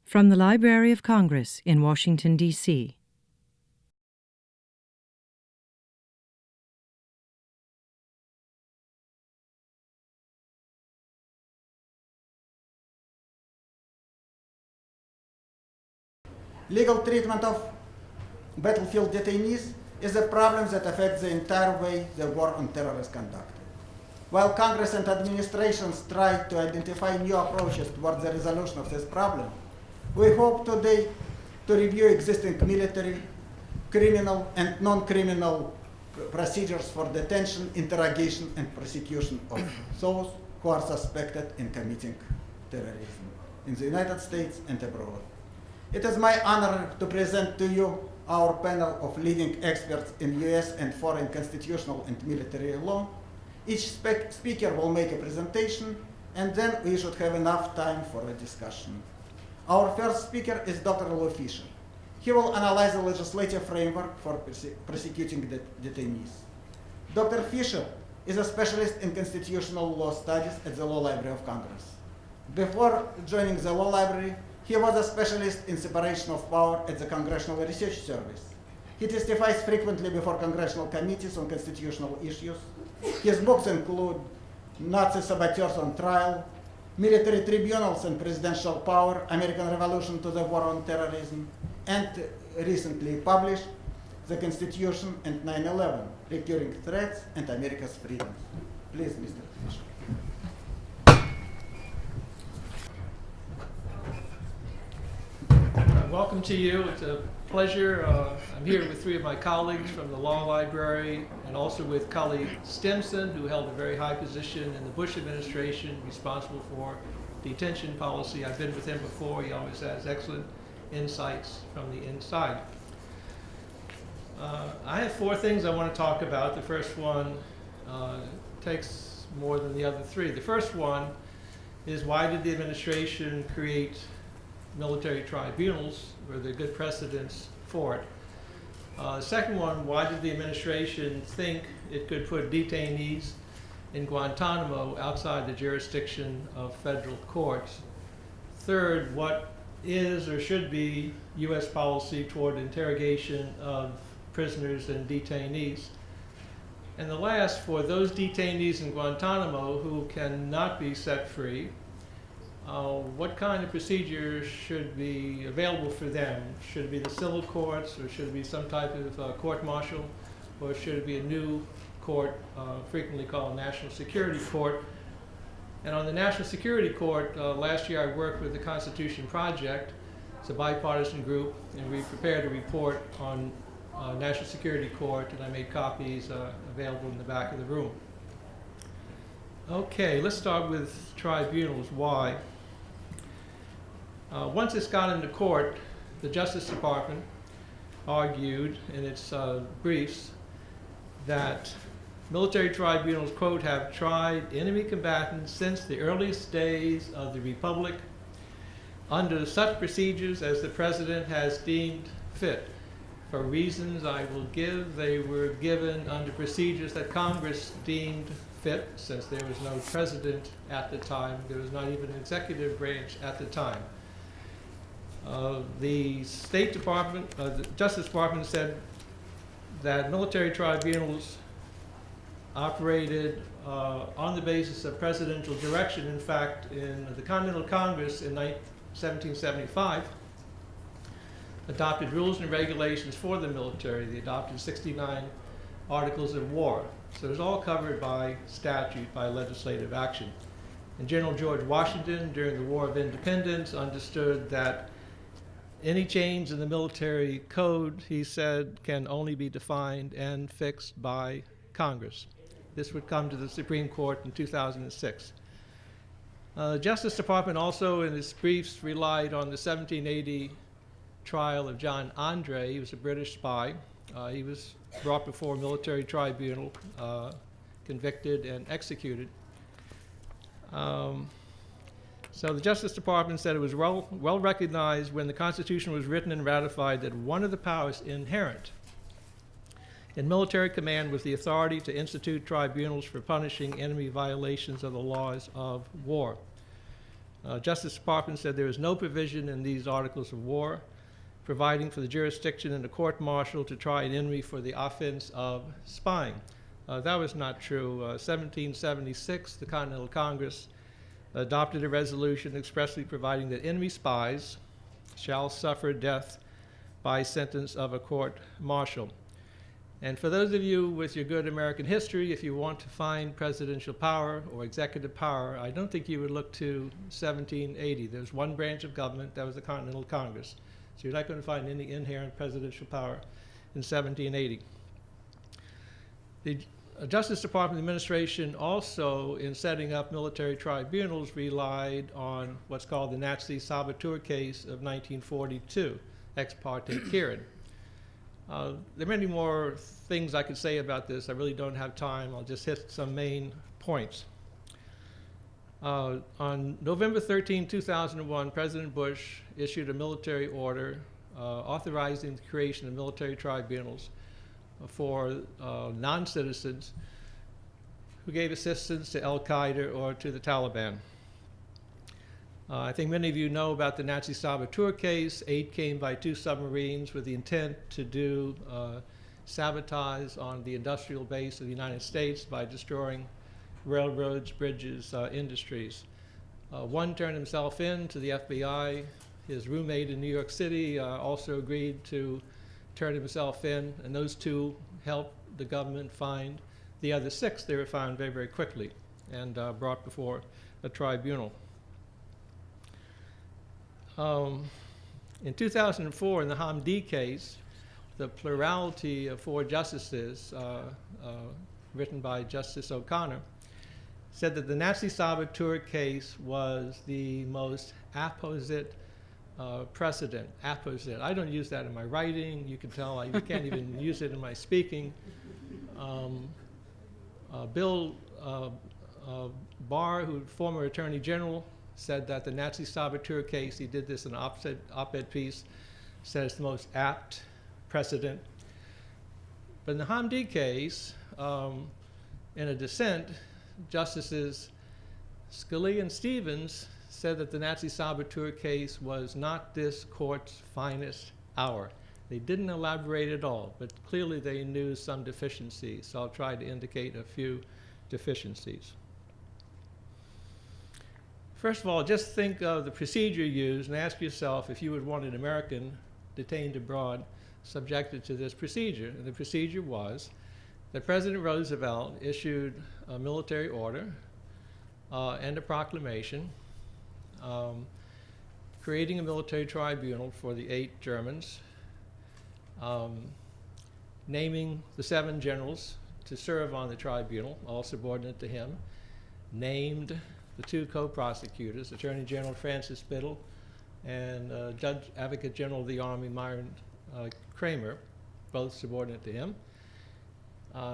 From the Library of Congress in Washington, D.C. Legal treatment of battlefield detainees is a problem that affects the entire way the war on terror is conducted. While Congress and administrations try to identify new approaches towards the resolution of this problem, we hope today to review existing military, criminal, and non-criminal procedures for detention, interrogation, and prosecution of those who are suspected in committing terrorism in the United States and abroad. It is my honor to present to you our panel of leading experts in US and foreign constitutional and military law. Each speaker will make a presentation, and then we should have enough time for a discussion. Our first speaker is Dr. Lou Fisher. He will analyze the legislative framework for prosecuting detainees. Dr. Fisher is a specialist in constitutional law studies at the Law Library of Congress. Before joining the Law Library, he was a specialist in separation of power at the Congressional Research Service. He testifies frequently before congressional committees on constitutional issues. His books include Nazi Saboteurs on Trial, Military Tribunals and Presidential Power, American Revolution to the War on Terrorism, and recently published The Constitution and 9/11, Recurring Threats and America's Freedoms. Please, Mr. Fisher. Welcome to you. It's a pleasure. I'm here with three of my colleagues from the Law Library and also with Cully Stimson, who held a very high position in the Bush administration responsible for detention policy. I've been with him before. He always has excellent insights from the inside. I have four things I want to talk about. The first one takes more than the other three. The first one is, why did the administration create military tribunals? Were there good precedents for it? The second one, why did the administration think it could put detainees in Guantanamo outside the jurisdiction of federal courts? Third, what is or should be U.S. policy toward interrogation of prisoners and detainees? And the last, for those detainees in Guantanamo who cannot be set free, what kind of procedure should be available for them? Should it be the civil courts, or should it be some type of court-martial, or should it be a new court, frequently called National Security Court? And on the National Security Court, last year I worked with the Constitution Project. It's a bipartisan group, and we prepared a report on National Security Court, and I made copies available in the back of the room. Okay, let's start with tribunals. Why? Once it's got into court, the Justice Department argued in its briefs that military tribunals, quote, have tried enemy combatants since the earliest days of the Republic under such procedures as the President has deemed fit. For reasons I will give, they were given under procedures that Congress deemed fit, since there was no president at the time. There was not even an executive branch at the time. The State Department, the Justice Department said that military tribunals operated on the basis of presidential direction. In fact, in the Continental Congress in 1775, adopted rules and regulations for the military. They adopted 69 articles of war. So it was all covered by statute, by legislative action. And General George Washington, during the War of Independence, understood that any change in the military code, he said, can only be defined and fixed by Congress. This would come to the Supreme Court in 2006. The Justice Department also, in its briefs, relied on the 1780 trial of John Andre. He was a British spy. He was brought before a military tribunal, convicted and executed. So the Justice Department said it was well recognized when the Constitution was written and ratified that one of the powers inherent in military command was the authority to institute tribunals for punishing enemy violations of the laws of war. Justice Department said there is no provision in these articles of war providing for the jurisdiction in the court-martial to try an enemy for the offense of spying. That was not true. 1776, the Continental Congress adopted a resolution expressly providing that enemy spies shall suffer death by sentence of a court-martial. And for those of you with your good American history, if you want to find presidential power or executive power, I don't think you would look to 1780. There's one branch of government, that was the Continental Congress. So you're not going to find any inherent presidential power in 1780. The Justice Department administration also, in setting up military tribunals, relied on what's called the Nazi saboteur case of 1942, ex parte Kieran. There are many more things I could say about this. I really don't have time. I'll just hit some main points. On November 13, 2001, President Bush issued a military order authorizing the creation of military tribunals for non-citizens who gave assistance to Al-Qaeda or to the Taliban. I think many of you know about the Nazi saboteur case. 8 came by 2 submarines with the intent to do sabotage on the industrial base of the United States by destroying railroads, bridges, industries. 1 turned himself in to the FBI. His roommate in New York City also agreed to turn himself in, and those 2 helped the government find the other 6. They were found very, very quickly and brought before a tribunal. In 2004, in the Hamdi case, the plurality of 4 justices, written by Justice O'Connor, said that the Nazi saboteur case was the most apposite precedent. Apposite. I don't use that in my writing. You can tell I can't even use it in my speaking. Bill Barr, who former Attorney General, said that the Nazi saboteur case, he did this in an op-ed piece, said it's the most apt precedent. But in the Hamdi case, in a dissent, Justices Scalia and Stevens said that the Nazi saboteur case was not this court's finest hour. They didn't elaborate at all, but clearly they knew some deficiencies, so I'll try to indicate a few deficiencies. First of all, just think of the procedure used and ask yourself if you would want an American detained abroad subjected to this procedure. And the procedure was that President Roosevelt issued a military order and a proclamation creating a military tribunal for the 8 Germans, naming the 7 generals to serve on the tribunal, all subordinate to him, named the 2 co-prosecutors, Attorney General Francis Biddle and Judge Advocate General of the Army Myron Kramer, both subordinate to him,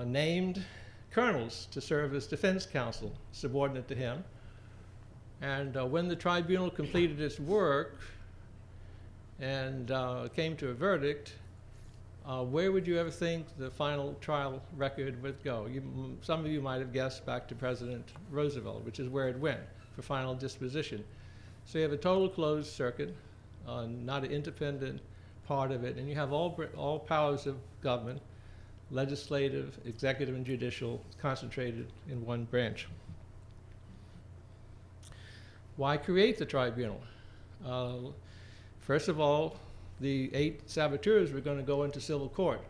named colonels to serve as defense counsel, subordinate to him. And when the tribunal completed its work and came to a verdict, where would you ever think the final trial record would go? Some of you might have guessed back to President Roosevelt, which is where it went for final disposition. So you have a total closed circuit, not an independent part of it, and you have all powers of government, legislative, executive, and judicial, concentrated in one branch. Why create the tribunal? First of all, the 8 saboteurs were going to go into civil court.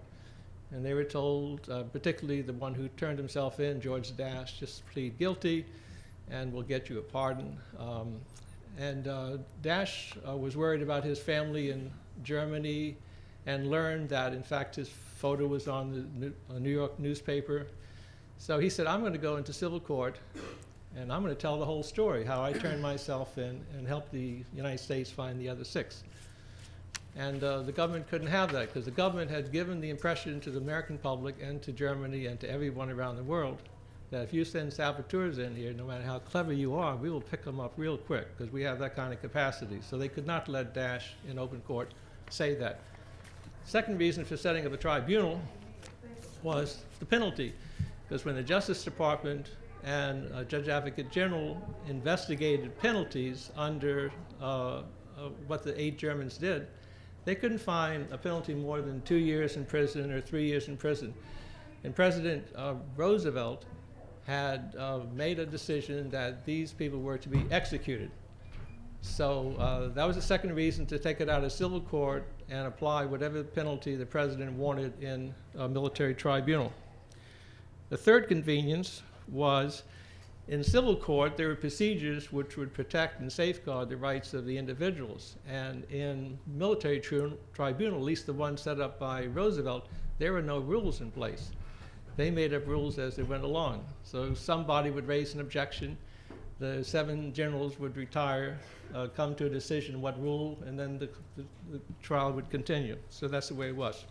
And they were told, particularly the one who turned himself in, George Dash, just plead guilty and we'll get you a pardon. Dash was worried about his family in Germany and learned that, in fact, his photo was on the New York newspaper. So he said, I'm going to go into civil court and I'm going to tell the whole story, how I turned myself in and helped the United States find the other 6. And the government couldn't have that because the government had given the impression to the American public and to Germany and to everyone around the world that if you send saboteurs in here, no matter how clever you are, we will pick them up real quick because we have that kind of capacity. So they could not let Dash in open court say that. Second reason for setting up a tribunal was the penalty, because when the Justice Department and Judge Advocate General investigated penalties under what the 8 Germans did, they couldn't find a penalty more than 2 years in prison or 3 years in prison. And President Roosevelt had made a decision that these people were to be executed. So that was the second reason to take it out of civil court and apply whatever penalty the president wanted in a military tribunal. The third convenience was in civil court, there were procedures which would protect and safeguard the rights of the individuals. And in military tribunal, at least the one set up by Roosevelt, there were no rules in place. They made up rules as they went along. So somebody would raise an objection, the 7 generals would retire, come to a decision what rule, and then the trial would continue. So that's the way it was.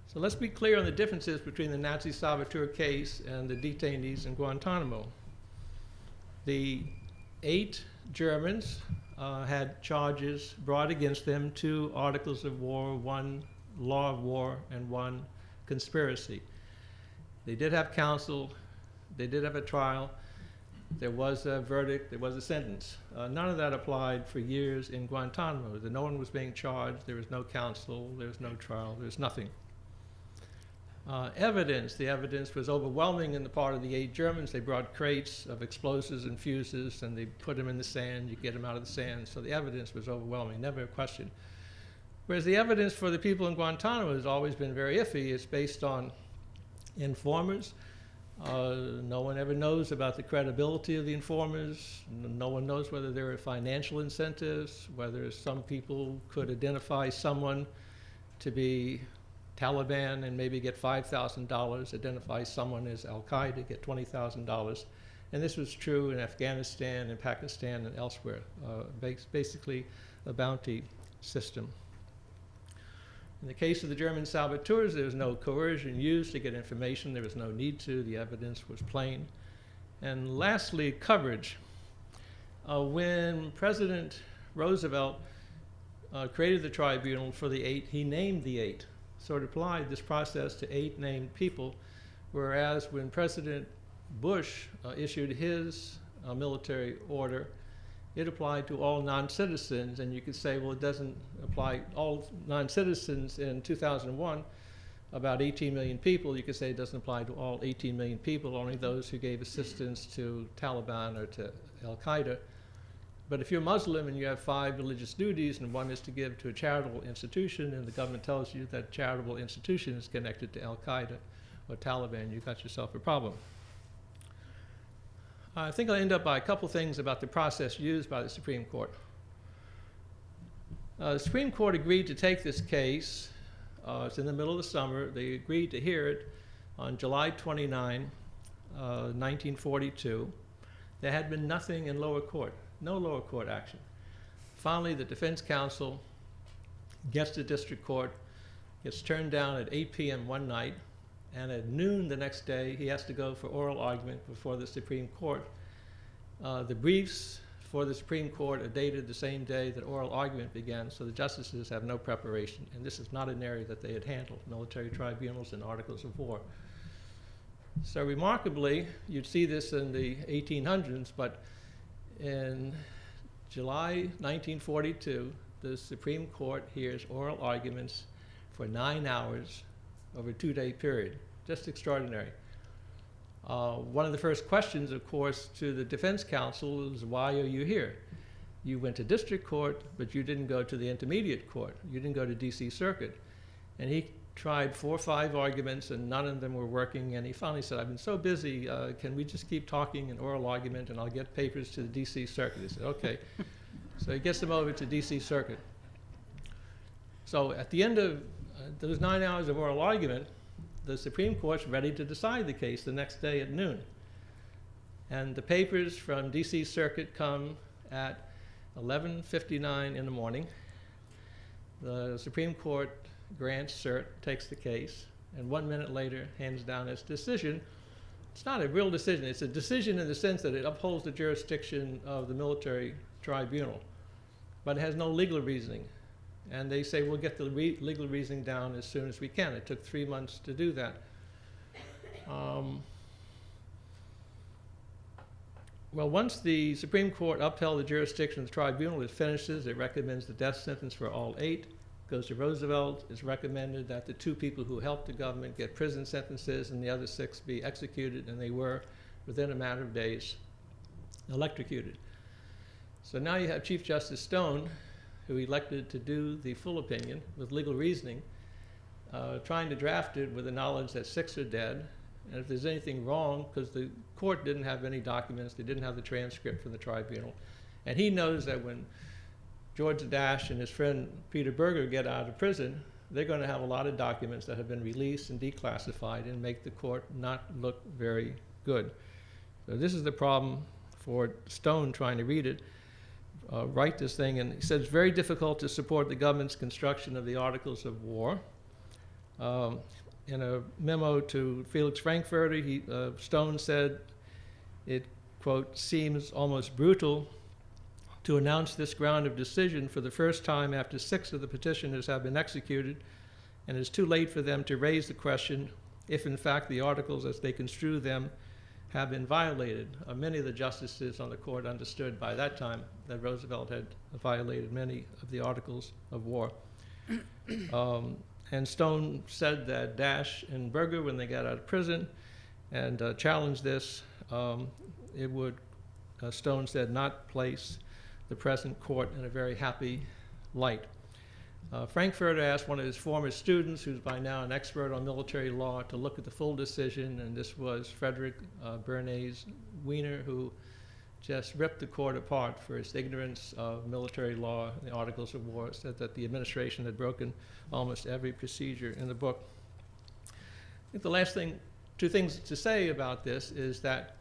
So let's be clear on the differences between the Nazi saboteur case and the detainees in Guantanamo. The 8 Germans had charges brought against them, 2 articles of war, 1 law of war, and 1 conspiracy. They did have counsel, they did have a trial, there was a verdict, there was a sentence. None of that applied for years in Guantanamo. No one was being charged, there was no counsel, there was no trial, there was nothing. The evidence was overwhelming in the part of the 8 Germans. They brought crates of explosives and fuses and they put them in the sand, you get them out of the sand. So the evidence was overwhelming, never a question. Whereas the evidence for the people in Guantanamo has always been very iffy. It's based on informers. No one ever knows about the credibility of the informers. No one knows whether there are financial incentives, whether some people could identify someone to be Taliban and maybe get $5,000, identify someone as Al-Qaeda, get $20,000. And this was true in Afghanistan and Pakistan and elsewhere, basically a bounty system. In the case of the German saboteurs, there was no coercion used to get information. There was no need to. The evidence was plain. And lastly, coverage. When President Roosevelt created the tribunal for the 8, he named the 8. So it applied this process to 8 named people, whereas when President Bush issued his military order, it applied to all non-citizens, and you could say, well, it doesn't apply all non-citizens in 2001, about 18 million people. You could say it doesn't apply to all 18 million people, only those who gave assistance to Taliban or to Al-Qaeda. But if you're Muslim and you have 5 religious duties, and one is to give to a charitable institution, and the government tells you that charitable institution is connected to Al-Qaeda or Taliban, you've got yourself a problem. I think I'll end up by a couple things about the process used by the Supreme Court. The Supreme Court agreed to take this case. It's in the middle of the summer. They agreed to hear it on July 29, 1942. There had been nothing in lower court, no lower court action. Finally, the defense counsel gets to district court, gets turned down at 8 p.m. one night, and at noon the next day, he has to go for oral argument before the Supreme Court. The briefs for the Supreme Court are dated the same day that oral argument began, so the justices have no preparation, and this is not an area that they had handled, military tribunals and articles of war. So remarkably, you'd see this in the 1800s, but in July 1942, the Supreme Court hears oral arguments for 9 hours over a 2-day period. Just extraordinary. One of the first questions, of course, to the defense counsel is, why are you here? You went to district court, but you didn't go to the intermediate court. You didn't go to DC Circuit. And he tried 4 or 5 arguments, and none of them were working. And he finally said, I've been so busy, can we just keep talking in oral argument, and I'll get papers to the DC Circuit. He said, okay. So he gets them over to DC Circuit. So at the end of those 9 hours of oral argument, the Supreme Court's ready to decide the case the next day at noon. And the papers from DC Circuit come at 11:59 in the morning. The Supreme Court grants cert, takes the case, and 1 minute later hands down its decision. It's not a real decision. It's a decision in the sense that it upholds the jurisdiction of the military tribunal, but it has no legal reasoning. And they say, we'll get the legal reasoning down as soon as we can. It took 3 months to do that. Well, once the Supreme Court upheld the jurisdiction of the tribunal, it finishes. It recommends the death sentence for all 8. Goes to Roosevelt. It's recommended that the 2 people who helped the government get prison sentences and the other 6 be executed, and they were, within a matter of days, electrocuted. So now you have Chief Justice Stone, who elected to do the full opinion with legal reasoning, trying to draft it with the knowledge that 6 are dead. And if there's anything wrong, because the court didn't have any documents, they didn't have the transcript from the tribunal. And he knows that when George Dash and his friend Peter Berger get out of prison, they're going to have a lot of documents that have been released and declassified and make the court not look very good. So this is the problem for Stone trying to read it, write this thing. And he said it's very difficult to support the government's construction of the Articles of War. In a memo to Felix Frankfurter, Stone said it, quote, seems almost brutal to announce this ground of decision for the first time after 6 of the petitioners have been executed, and it's too late for them to raise the question if in fact the articles as they construe them have been violated. Many of the justices on the court understood by that time that Roosevelt had violated many of the Articles of War. And Stone said that Dash and Berger, when they got out of prison and challenged this, it would, Stone said, not place the present court in a very happy light. Frankfurter asked one of his former students, who's by now an expert on military law, to look at the full decision, and this was Frederick Bernays Wiener, who just ripped the court apart for its ignorance of military law and the Articles of War, said that the administration had broken almost every procedure in the book. I think the last thing, 2 things to say about this is that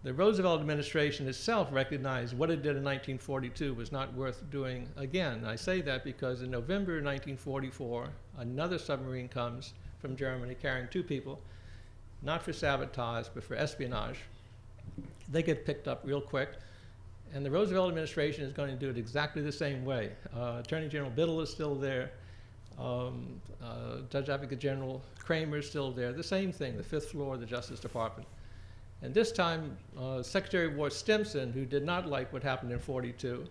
the Roosevelt administration itself recognized what it did in 1942 was not worth doing again. I say that because in November 1944, another submarine comes from Germany carrying 2 people, not for sabotage, but for espionage. They get picked up real quick, and the Roosevelt administration is going to do it exactly the same way. Attorney General Biddle is still there. Judge Advocate General Kramer is still there. The same thing, the 5th floor of the Justice Department. And this time, Secretary of War Stimson, who did not like what happened in 42,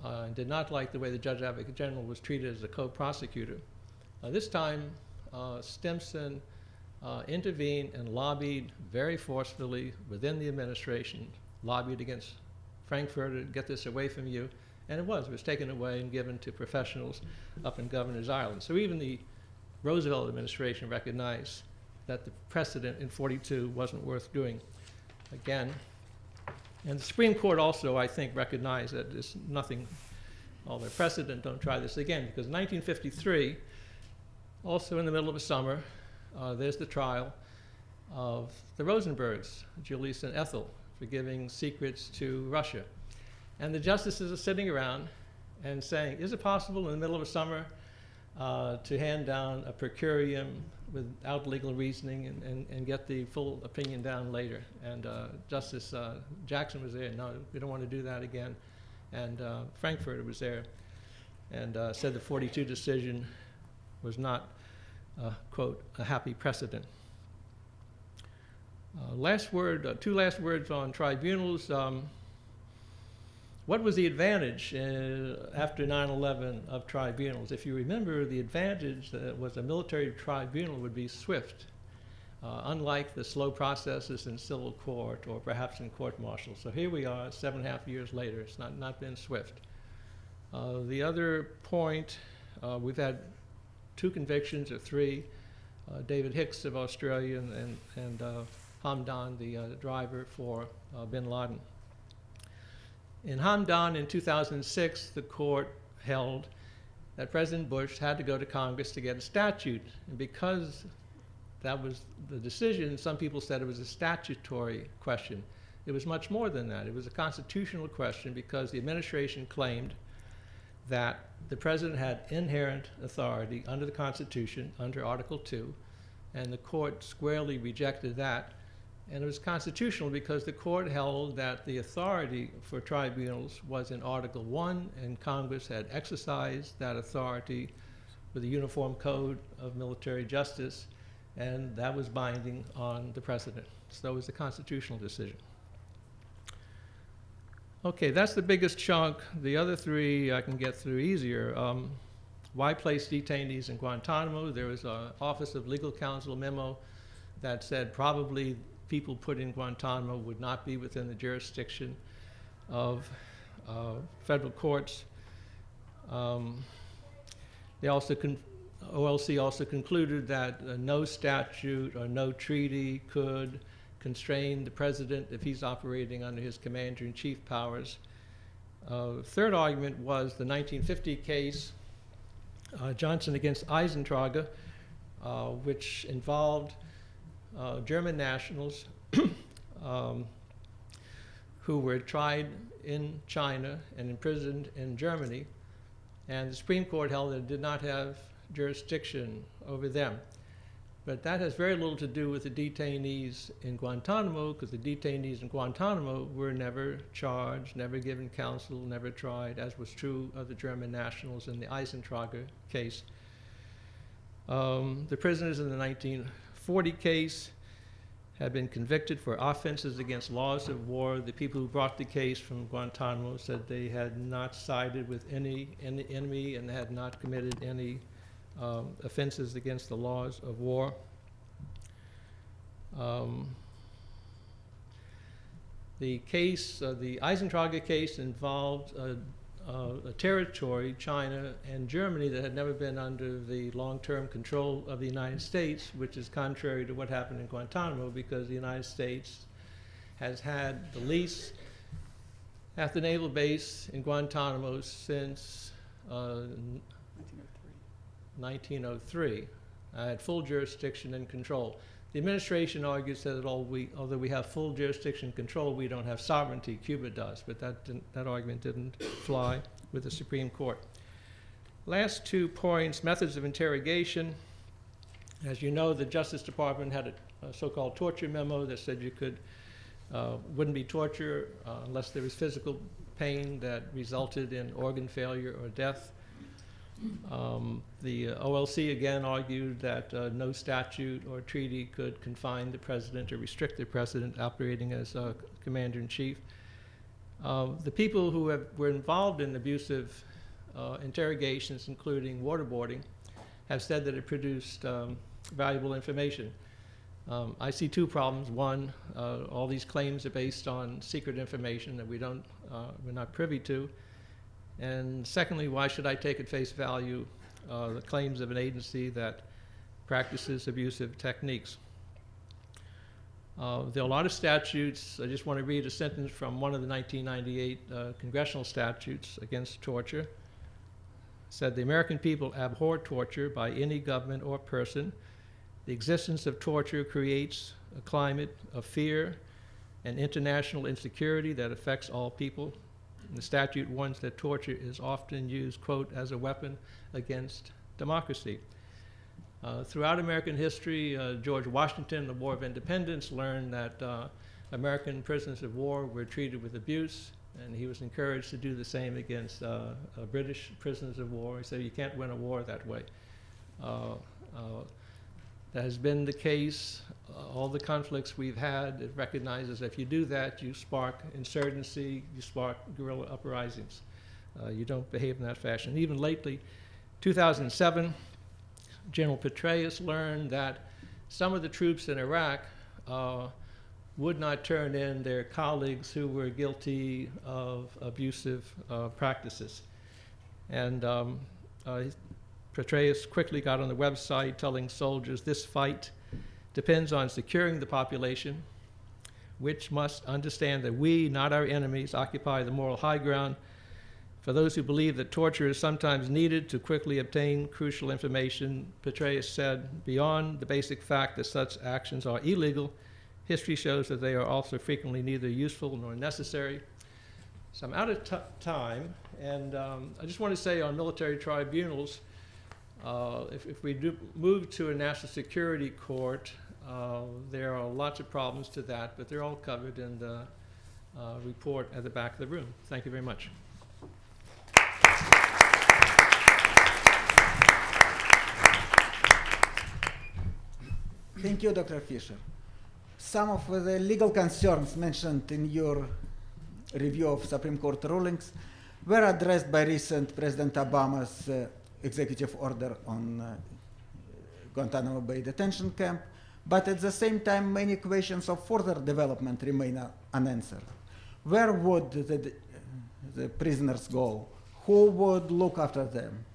and did not like the way the Judge Advocate General was treated as a co-prosecutor, this time Stimson intervened and lobbied very forcefully within the administration, lobbied against Frankfurter to get this away from you, and it was taken away and given to professionals up in Governor's Island. So even the Roosevelt administration recognized that the precedent in 42 wasn't worth doing again. And the Supreme Court also, I think, recognized that there's nothing, all the precedent, don't try this again, because in 1953, also in the middle of the summer, there's the trial of the Rosenbergs, Julius and Ethel, for giving secrets to Russia. And the justices are sitting around and saying, is it possible in the middle of a summer to hand down a per curiam without legal reasoning and get the full opinion down later? And Justice Jackson was there. No, we don't want to do that again. And Frankfurter was there and said the 42 decision was not, quote, a happy precedent. Last word, 2 last words on tribunals. What was the advantage after 9/11 of tribunals? If you remember, the advantage that was a military tribunal would be swift, unlike the slow processes in civil court or perhaps in court-martial. So here we are, 7.5 years later. It's not been swift. The other point, we've had 2 convictions or 3. David Hicks of Australia and Hamdan, the driver for bin Laden. In Hamdan in 2006, the court held that President Bush had to go to Congress to get a statute. And because that was the decision, some people said it was a statutory question. It was much more than that. It was a constitutional question because the administration claimed that the president had inherent authority under the Constitution, under Article 2, and the court squarely rejected that And it was constitutional because the court held that the authority for tribunals was in Article 1, and Congress had exercised that authority with a uniform code of military justice, and that was binding on the president. So it was a constitutional decision. Okay, that's the biggest chunk. The other three I can get through easier. Why place detainees in Guantanamo? There was an Office of Legal Counsel memo that said probably people put in Guantanamo would not be within the jurisdiction of federal courts. OLC also concluded that no statute or no treaty could constrain the president if he's operating under his commander-in-chief powers. Third argument was the 1950 case, Johnson against Eisentrager, which involved German nationals who were tried in China and imprisoned in Germany, and the Supreme Court held that it did not have jurisdiction over them. But that has very little to do with the detainees in Guantanamo, because the detainees in Guantanamo were never charged, never given counsel, never tried, as was true of the German nationals in the Eisentrager case. The prisoners in the 1940 case had been convicted for offenses against laws of war. The people who brought the case from Guantanamo said they had not sided with any enemy and had not committed any offenses against the laws of war. The case, the Eisentrager case, involved a territory, China and Germany, that had never been under the long-term control of the United States, which is contrary to what happened in Guantanamo, because the United States has had the lease at the naval base in Guantanamo since 1903. Had full jurisdiction and control. The administration argues that although we have full jurisdiction and control, we don't have sovereignty. Cuba does, but that argument didn't fly with the Supreme Court. Last 2 points, methods of interrogation. As you know, the Justice Department had a so-called torture memo that said you wouldn't be torture unless there was physical pain that resulted in organ failure or death. The OLC again argued that no statute or treaty could confine the president or restrict the president operating as commander-in-chief. The people who were involved in abusive interrogations, including waterboarding, have said that it produced valuable information. I see 2 problems. One, all these claims are based on secret information that we're not privy to. And secondly, why should I take at face value the claims of an agency that practices abusive techniques? There are a lot of statutes. I just want to read a sentence from one of the 1998 congressional statutes against torture. It said, "The American people abhor torture by any government or person. The existence of torture creates a climate of fear and international insecurity that affects all people. And the statute warns that torture is often used, quote, as a weapon against democracy." Throughout American history, George Washington, the War of Independence, learned that American prisoners of war were treated with abuse, and he was encouraged to do the same against British prisoners of war. He said, you can't win a war that way. That has been the case. All the conflicts we've had, it recognizes if you do that, you spark insurgency, you spark guerrilla uprisings. You don't behave in that fashion. Even lately, 2007, General Petraeus learned that some of the troops in Iraq would not turn in their colleagues who were guilty of abusive practices. And Petraeus quickly got on the website telling soldiers, "This fight depends on securing the population, which must understand that we, not our enemies, occupy the moral high ground. For those who believe that torture is sometimes needed to quickly obtain crucial information," Petraeus said, "beyond the basic fact that such actions are illegal, history shows that they are also frequently neither useful nor necessary." So I'm out of time, and I just want to say on military tribunals, if we do move to a national security court, There are lots of problems to that, but they're all covered in the report at the back of the room. Thank you very much. Thank you, Dr. Fisher. Some of the legal concerns mentioned in your review of Supreme Court rulings were addressed by recent President Obama's executive order on Guantanamo Bay detention camp, but at the same time, many questions of further development remain unanswered. Where would the prisoners go? Who would look after them?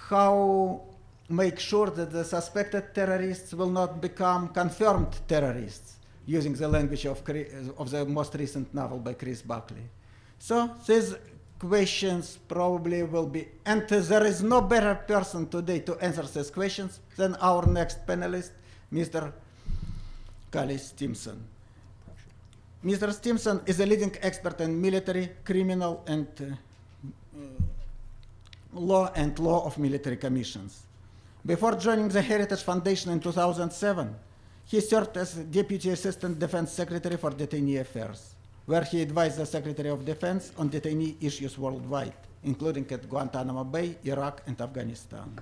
How make sure that the suspected terrorists will not become confirmed terrorists, using the language of the most recent novel by Chris Buckley? So these questions probably will be, and there is no better person today to answer these questions than our next panelist, Mr. Cully Stimson. Mr. Stimson is a leading expert in military, criminal, and law of military commissions. Before joining the Heritage Foundation in 2007, he served as Deputy Assistant Defense Secretary for Detainee Affairs, where he advised the Secretary of Defense on detainee issues worldwide, including at Guantanamo Bay, Iraq, and Afghanistan.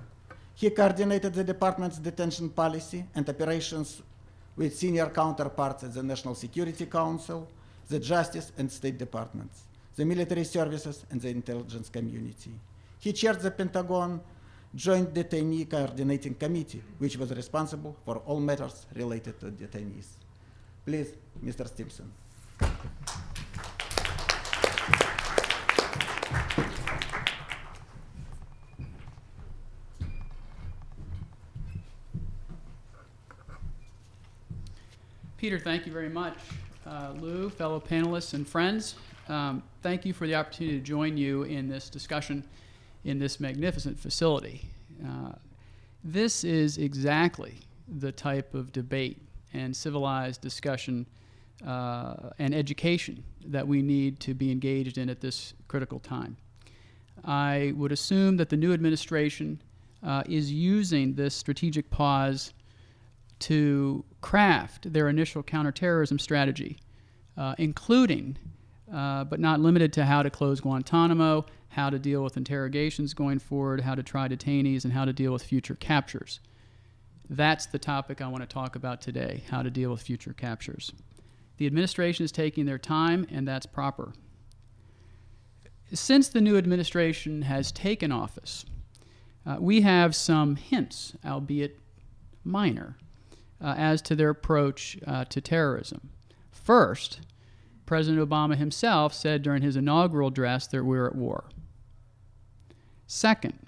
He coordinated the department's detention policy and operations with senior counterparts at the National Security Council, the Justice and State Departments, the military services, and the intelligence community. He chaired the Pentagon Joint Detainee Coordinating Committee, which was responsible for all matters related to detainees. Please, Mr. Stimson. Peter, thank you very much. Lou, fellow panelists and friends, thank you for the opportunity to join you in this discussion in this magnificent facility. This is exactly the type of debate and civilized discussion and education that we need to be engaged in at this critical time. I would assume that the new administration is using this strategic pause to craft their initial counterterrorism strategy, including, but not limited to, how to close Guantanamo, how to deal with interrogations going forward, how to try detainees, and how to deal with future captures. That's the topic I want to talk about today, how to deal with future captures. The administration is taking their time, and that's proper. Since the new administration has taken office, we have some hints, albeit minor, as to their approach to terrorism. First, President Obama himself said during his inaugural address that we're at war. Second,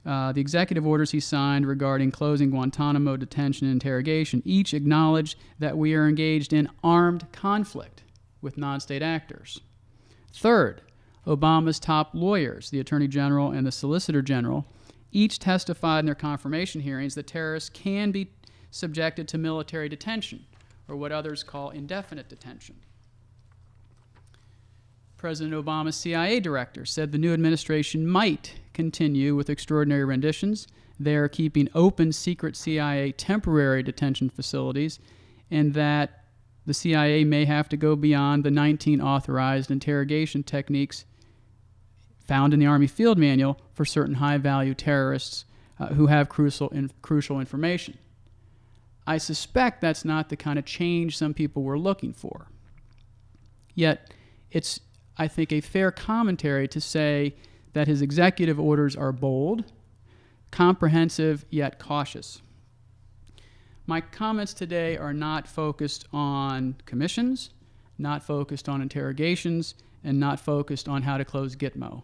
the executive orders he signed regarding closing Guantanamo, detention, and interrogation each acknowledge that we are engaged in armed conflict with non-state actors. Third, Obama's top lawyers, the Attorney General and the Solicitor General, each testified in their confirmation hearings that terrorists can be subjected to military detention, or what others call indefinite detention. President Obama's CIA director said the new administration might continue with extraordinary renditions. They are keeping open secret CIA temporary detention facilities, and that the CIA may have to go beyond the 19 authorized interrogation techniques found in the Army Field Manual for certain high-value terrorists who have crucial information. I suspect that's not the kind of change some people were looking for. Yet, it's, I think, a fair commentary to say that his executive orders are bold, comprehensive, yet cautious. My comments today are not focused on commissions, not focused on interrogations, and not focused on how to close Gitmo.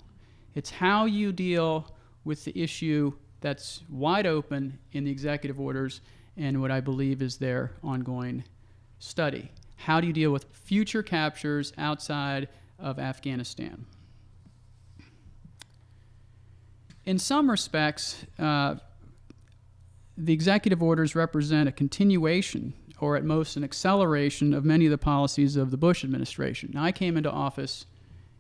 It's how you deal with the issue that's wide open in the executive orders and what I believe is their ongoing study. How do you deal with future captures outside of Afghanistan? In some respects, the executive orders represent a continuation, or at most an acceleration, of many of the policies of the Bush administration. Now, I came into office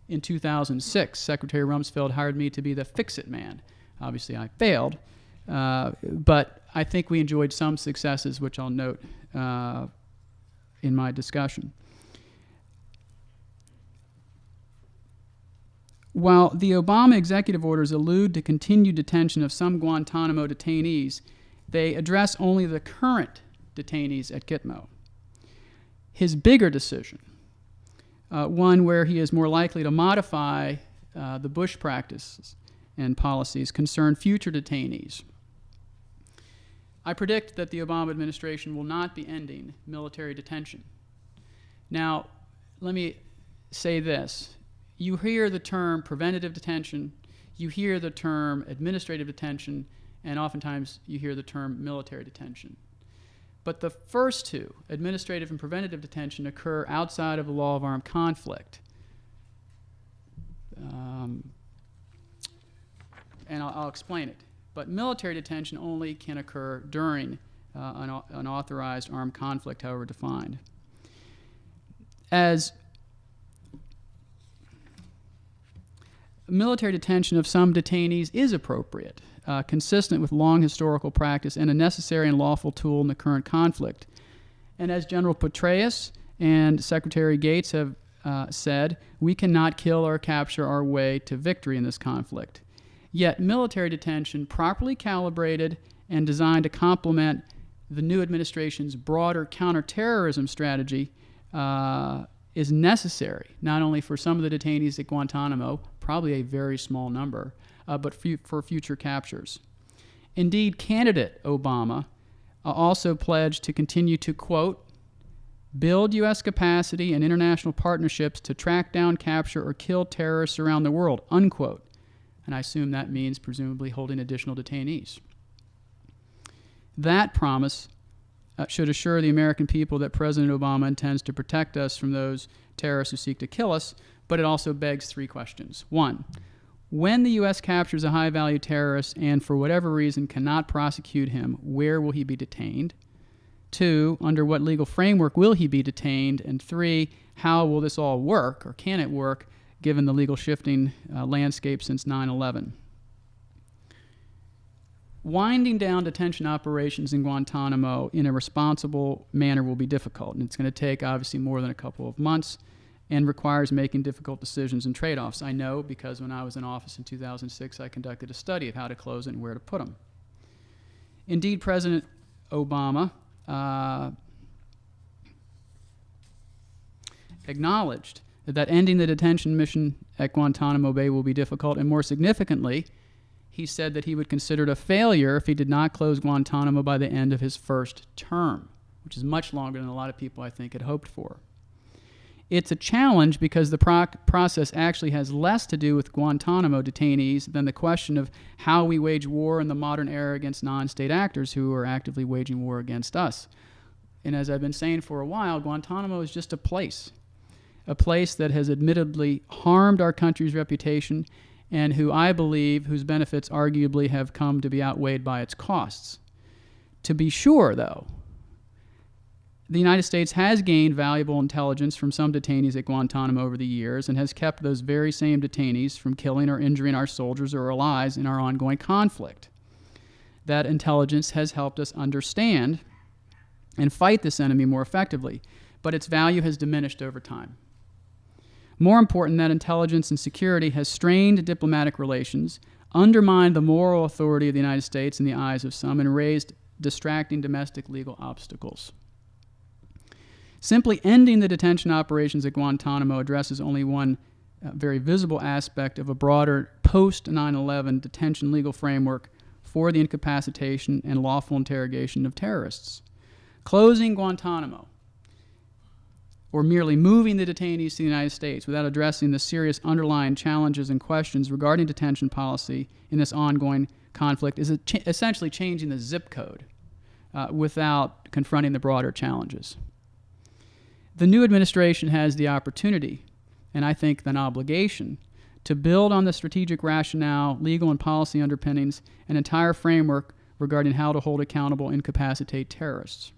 in 2006. Secretary Rumsfeld hired me to be the fix-it man. Obviously, I failed, but I think we enjoyed some successes, which I'll note in my discussion. While the Obama executive orders allude to continued detention of some Guantanamo detainees, they address only the current detainees at Gitmo. His bigger decision, one where he is more likely to modify the Bush practices and policies, concern future detainees. I predict that the Obama administration will not be ending military detention. Now, let me say this. You hear the term preventative detention, you hear the term administrative detention, and oftentimes you hear the term military detention. But the first two, administrative and preventative detention, occur outside of the law of armed conflict. And I'll explain it. But military detention only can occur during an authorized armed conflict, however defined. As military detention of some detainees is appropriate, consistent with long historical practice and a necessary and lawful tool in the current conflict. And as General Petraeus and Secretary Gates have said, we cannot kill or capture our way to victory in this conflict. Yet military detention, properly calibrated and designed to complement the new administration's broader counterterrorism strategy, is necessary, not only for some of the detainees at Guantanamo, probably a very small number, but for future captures. Indeed, candidate Obama also pledged to continue to, quote, build U.S. capacity and international partnerships to track down, capture, or kill terrorists around the world, unquote. And I assume that means presumably holding additional detainees. That promise should assure the American people that President Obama intends to protect us from those terrorists who seek to kill us, but it also begs three questions. One, when the U.S. captures a high-value terrorist and for whatever reason cannot prosecute him, where will he be detained? Two, under what legal framework will he be detained? And three, how will this all work, or can it work, given the legal shifting landscape since 9/11? Winding down detention operations in Guantanamo in a responsible manner will be difficult, and it's going to take obviously more than a couple of months and requires making difficult decisions and trade-offs. I know because when I was in office in 2006, I conducted a study of how to close it and where to put them. Indeed, President Obama acknowledged that ending the detention mission at Guantanamo Bay will be difficult, and more significantly, he said that he would consider it a failure if he did not close Guantanamo by the end of his first term, which is much longer than a lot of people, I think, had hoped for. It's a challenge because the process actually has less to do with Guantanamo detainees than the question of how we wage war in the modern era against non-state actors who are actively waging war against us. And as I've been saying for a while, Guantanamo is just a place that has admittedly harmed our country's reputation and whose benefits arguably have come to be outweighed by its costs. To be sure, though, the United States has gained valuable intelligence from some detainees at Guantanamo over the years and has kept those very same detainees from killing or injuring our soldiers or allies in our ongoing conflict. That intelligence has helped us understand and fight this enemy more effectively, but its value has diminished over time. More important, that intelligence and security has strained diplomatic relations, undermined the moral authority of the United States in the eyes of some, and raised distracting domestic legal obstacles. Simply ending the detention operations at Guantanamo addresses only one very visible aspect of a broader post-9/11 detention legal framework for the incapacitation and lawful interrogation of terrorists. Closing Guantanamo, or merely moving the detainees to the United States without addressing the serious underlying challenges and questions regarding detention policy in this ongoing conflict, is essentially changing the zip code without confronting the broader challenges. The new administration has the opportunity, and I think an obligation, to build on the strategic rationale, legal and policy underpinnings, an entire framework regarding how to hold accountable and incapacitate terrorists.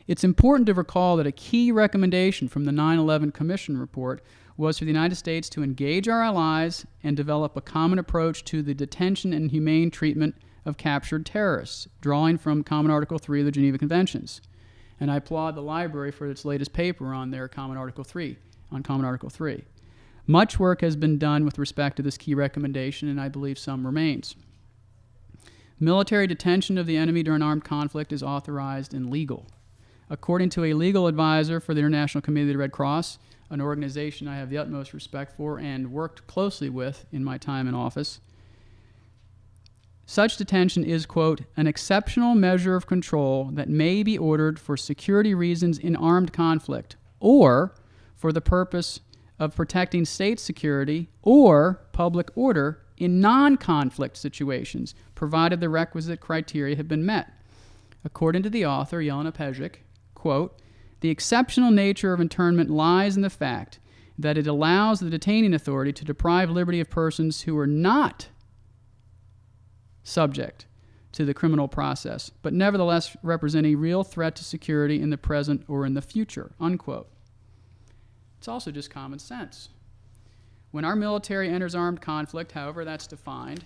It's important to recall that a key recommendation from the 9/11 Commission report was for the United States to engage our allies and develop a common approach to the detention and humane treatment of captured terrorists, drawing from Common Article 3 of the Geneva Conventions. And I applaud the library for its latest paper on their Common Article 3, on Common Article 3. Much work has been done with respect to this key recommendation, and I believe some remains. Military detention of the enemy during armed conflict is authorized and legal. According to a legal advisor for the International Committee of the Red Cross, an organization I have the utmost respect for and worked closely with in my time in office, such detention is, quote, an exceptional measure of control that may be ordered for security reasons in armed conflict or for the purpose of protecting state security or public order in non-conflict situations, provided the requisite criteria have been met. According to the author, Jelena Pejic, quote, the exceptional nature of internment lies in the fact that it allows the detaining authority to deprive liberty of persons who are not subject to the criminal process, but nevertheless represent a real threat to security in the present or in the future, unquote. It's also just common sense. When our military enters armed conflict, however that's defined,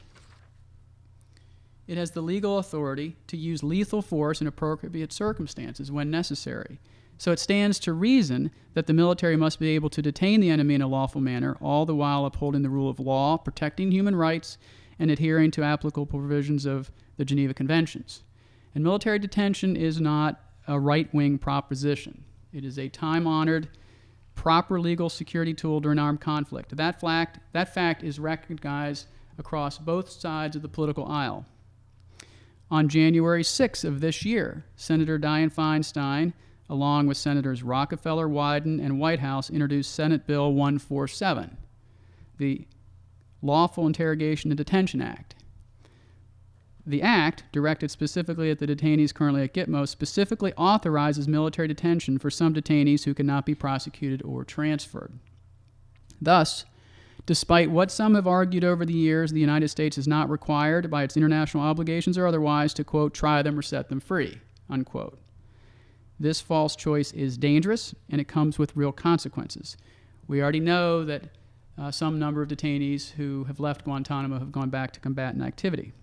it has the legal authority to use lethal force in appropriate circumstances when necessary. So it stands to reason that the military must be able to detain the enemy in a lawful manner, all the while upholding the rule of law, protecting human rights, and adhering to applicable provisions of the Geneva Conventions. And military detention is not a right-wing proposition. It is a time-honored, proper legal security tool during armed conflict. That fact is recognized across both sides of the political aisle. On January 6th of this year, Senator Dianne Feinstein, along with Senators Rockefeller, Wyden, and Whitehouse, introduced Senate Bill 147, the Lawful Interrogation and Detention Act. The act, directed specifically at the detainees currently at Gitmo, specifically authorizes military detention for some detainees who cannot be prosecuted or transferred. Thus, despite what some have argued over the years, the United States is not required by its international obligations or otherwise to, quote, try them or set them free, unquote. This false choice is dangerous, and it comes with real consequences. We already know that some number of detainees who have left Guantanamo have gone back to combatant activity.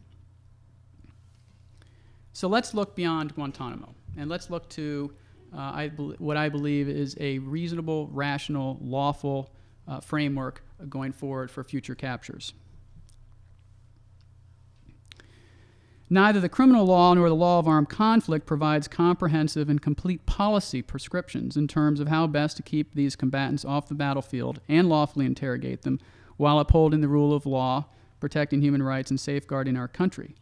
So let's look beyond Guantanamo, and let's look to what I believe is a reasonable, rational, lawful framework going forward for future captures. Neither the criminal law nor the law of armed conflict provides comprehensive and complete policy prescriptions in terms of how best to keep these combatants off the battlefield and lawfully interrogate them while upholding the rule of law, protecting human rights, and safeguarding our country.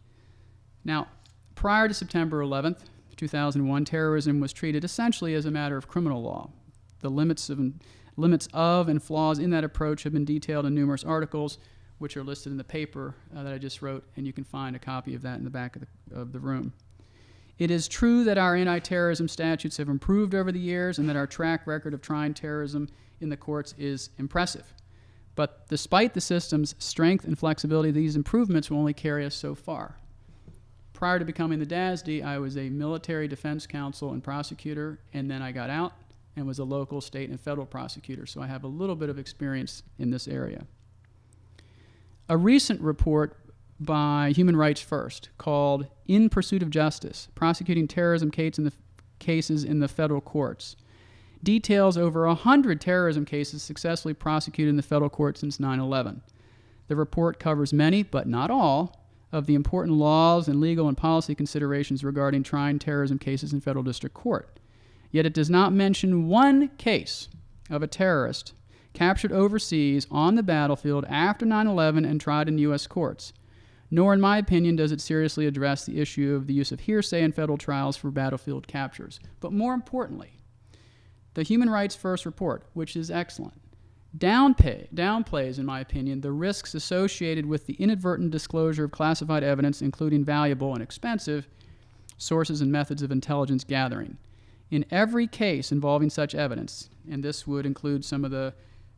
Now, prior to September 11th, 2001, terrorism was treated essentially as a matter of criminal law. The limits of and flaws in that approach have been detailed in numerous articles, which are listed in the paper that I just wrote, and you can find a copy of that in the back of the room. It is true that our anti-terrorism statutes have improved over the years and that our track record of trying terrorism in the courts is impressive. But despite the system's strength and flexibility, these improvements will only carry us so far. Prior to becoming the DASD, I was a military defense counsel and prosecutor, and then I got out and was a local, state, and federal prosecutor, so I have a little bit of experience in this area. A recent report by Human Rights First called In Pursuit of Justice, Prosecuting Terrorism Cases in the Federal Courts, details over 100 terrorism cases successfully prosecuted in the federal court since 9/11. The report covers many, but not all, of the important laws and legal and policy considerations regarding trying terrorism cases in federal district court. Yet it does not mention one case of a terrorist captured overseas on the battlefield after 9/11 and tried in U.S. courts. Nor, in my opinion, does it seriously address the issue of the use of hearsay in federal trials for battlefield captures. But more importantly, the Human Rights First report, which is excellent, downplays, in my opinion, the risks associated with the inadvertent disclosure of classified evidence, including valuable and expensive sources and methods of intelligence gathering. In every case involving such evidence, and this would include some of the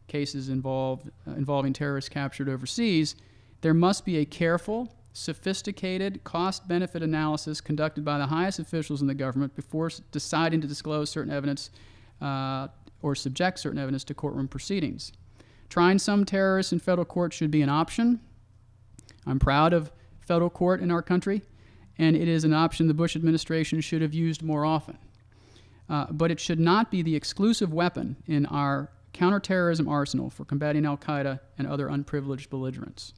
cases involving terrorists captured overseas, there must be a careful, sophisticated cost-benefit analysis conducted by the highest officials in the government before deciding to disclose certain evidence or subject certain evidence to courtroom proceedings. Trying some terrorists in federal court should be an option. I'm proud of federal court in our country, and it is an option the Bush administration should have used more often. But it should not be the exclusive weapon in our counterterrorism arsenal for combating al-Qaeda and other unprivileged belligerents.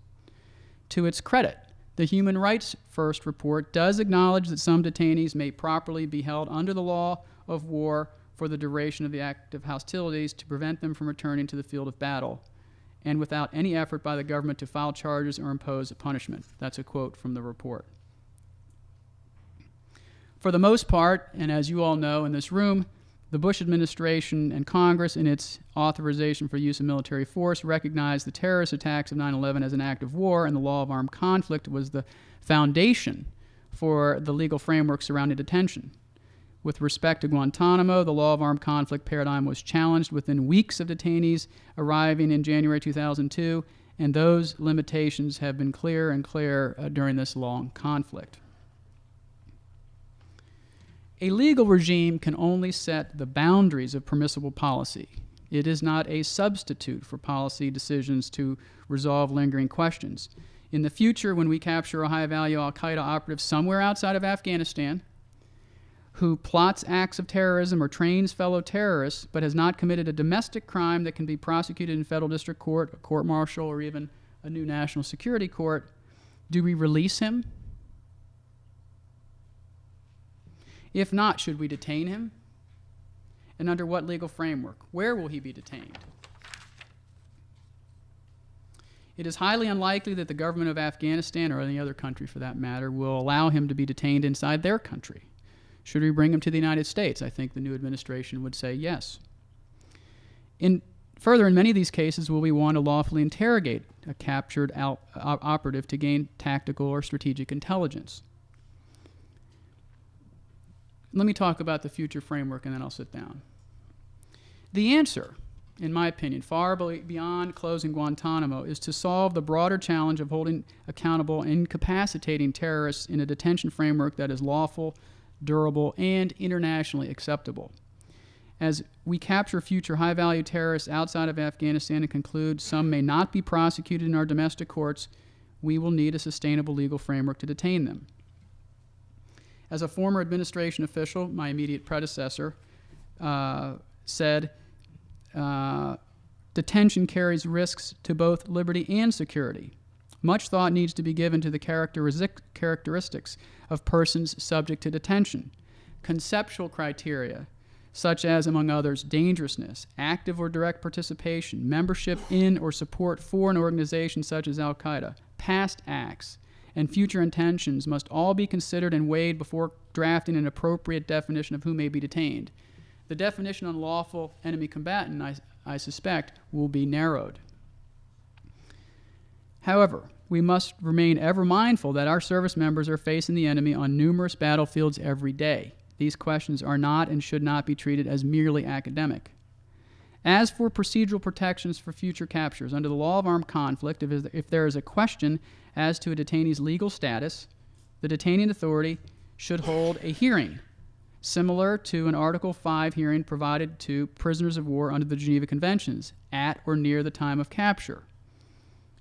To its credit, the Human Rights First report does acknowledge that some detainees may properly be held under the law of war for the duration of the active hostilities to prevent them from returning to the field of battle, and without any effort by the government to file charges or impose a punishment. That's a quote from the report. For the most part, and as you all know in this room, the Bush administration and Congress, in its authorization for use of military force, recognized the terrorist attacks of 9/11 as an act of war, and the law of armed conflict was the foundation for the legal framework surrounding detention. With respect to Guantanamo, the law of armed conflict paradigm was challenged within weeks of detainees arriving in January 2002, and those limitations have been clearer and clearer during this long conflict. A legal regime can only set the boundaries of permissible policy. It is not a substitute for policy decisions to resolve lingering questions. In the future, when we capture a high-value al-Qaeda operative somewhere outside of Afghanistan, who plots acts of terrorism or trains fellow terrorists but has not committed a domestic crime that can be prosecuted in federal district court, a court-martial, or even a new national security court, do we release him? If not, should we detain him? And under what legal framework? Where will he be detained? It is highly unlikely that the government of Afghanistan, or any other country for that matter, will allow him to be detained inside their country. Should we bring him to the United States? I think the new administration would say yes. Further, in many of these cases, will we want to lawfully interrogate a captured operative to gain tactical or strategic intelligence? Let me talk about the future framework, and then I'll sit down. The answer, in my opinion, far beyond closing Guantanamo, is to solve the broader challenge of holding accountable and incapacitating terrorists in a detention framework that is lawful, durable, and internationally acceptable. As we capture future high-value terrorists outside of Afghanistan and conclude some may not be prosecuted in our domestic courts, we will need a sustainable legal framework to detain them. As a former administration official, my immediate predecessor said, detention carries risks to both liberty and security. Much thought needs to be given to the characteristics of persons subject to detention. Conceptual criteria, such as, among others, dangerousness, active or direct participation, membership in or support for an organization such as al-Qaeda, past acts, and future intentions must all be considered and weighed before drafting an appropriate definition of who may be detained. The definition on lawful enemy combatant, I suspect, will be narrowed. However, we must remain ever mindful that our service members are facing the enemy on numerous battlefields every day. These questions are not and should not be treated as merely academic. As for procedural protections for future captures, under the law of armed conflict, if there is a question as to a detainee's legal status, the detaining authority should hold a hearing, similar to an Article 5 hearing provided to prisoners of war under the Geneva Conventions, at or near the time of capture.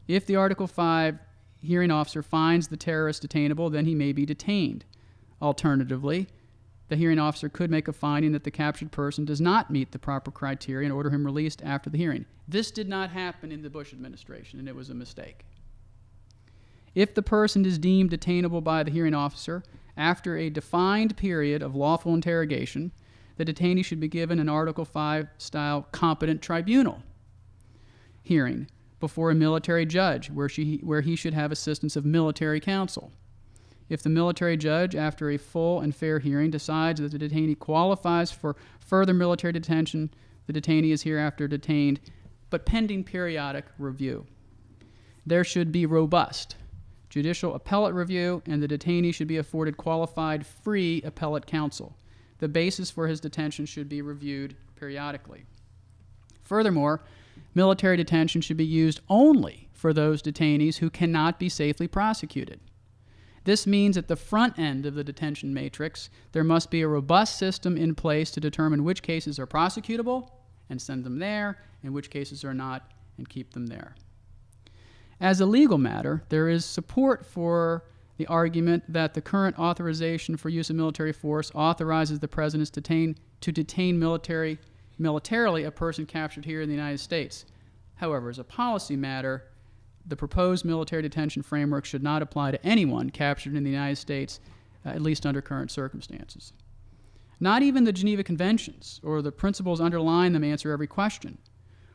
If the Article 5 hearing officer finds the terrorist detainable, then he may be detained. Alternatively, the hearing officer could make a finding that the captured person does not meet the proper criteria and order him released after the hearing. This did not happen in the Bush administration, and it was a mistake. If the person is deemed detainable by the hearing officer, after a defined period of lawful interrogation, the detainee should be given an Article 5-style competent tribunal hearing before a military judge, where he should have assistance of military counsel. If the military judge, after a full and fair hearing, decides that the detainee qualifies for further military detention, the detainee is hereafter detained, but pending periodic review. There should be robust judicial appellate review, and the detainee should be afforded qualified free appellate counsel. The basis for his detention should be reviewed periodically. Furthermore, military detention should be used only for those detainees who cannot be safely prosecuted. This means at the front end of the detention matrix, there must be a robust system in place to determine which cases are prosecutable and send them there, and which cases are not and keep them there. As a legal matter, there is support for the argument that the current authorization for use of military force authorizes the president to detain militarily a person captured here in the United States. However, as a policy matter, the proposed military detention framework should not apply to anyone captured in the United States, at least under current circumstances. Not even the Geneva Conventions or the principles underlying them answer every question.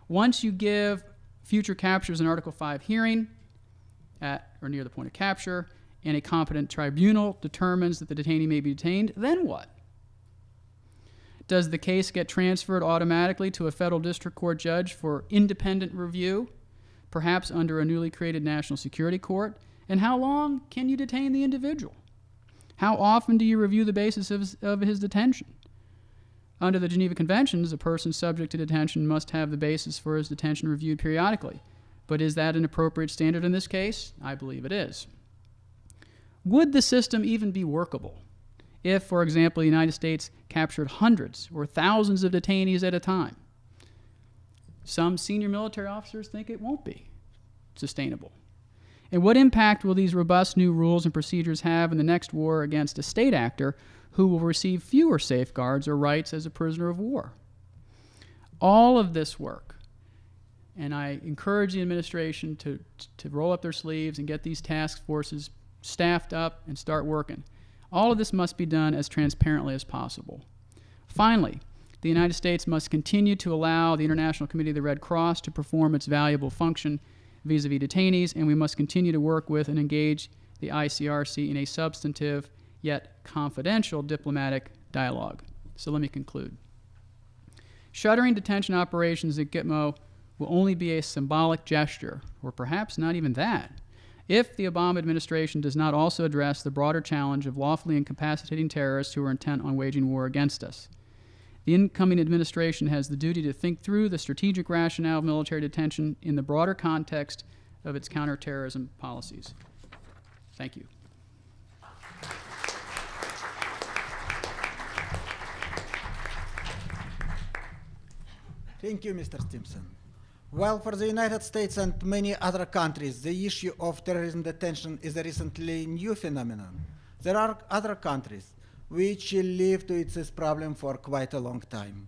Once you give future captures an Article 5 hearing at or near the point of capture, and a competent tribunal determines that the detainee may be detained, then what? Does the case get transferred automatically to a federal district court judge for independent review, perhaps under a newly created national security court? And how long can you detain the individual? How often do you review the basis of his detention? Under the Geneva Conventions, a person subject to detention must have the basis for his detention reviewed periodically. But is that an appropriate standard in this case? I believe it is. Would the system even be workable if, for example, the United States captured hundreds or thousands of detainees at a time? Some senior military officers think it won't be sustainable. And what impact will these robust new rules and procedures have in the next war against a state actor who will receive fewer safeguards or rights as a prisoner of war? All of this work, and I encourage the administration to roll up their sleeves and get these task forces staffed up and start working. All of this must be done as transparently as possible. Finally, the United States must continue to allow the International Committee of the Red Cross to perform its valuable function vis-a-vis detainees, and we must continue to work with and engage the ICRC in a substantive yet confidential diplomatic dialogue. So let me conclude. Shuttering detention operations at Gitmo will only be a symbolic gesture, or perhaps not even that, if the Obama administration does not also address the broader challenge of lawfully incapacitating terrorists who are intent on waging war against us. The incoming administration has the duty to think through the strategic rationale of military detention in the broader context of its counterterrorism policies. Thank you. Thank you, Mr. Stimson. Well, for the United States and many other countries, the issue of terrorism detention is a recently new phenomenon. There are other countries which lived with this problem for quite a long time.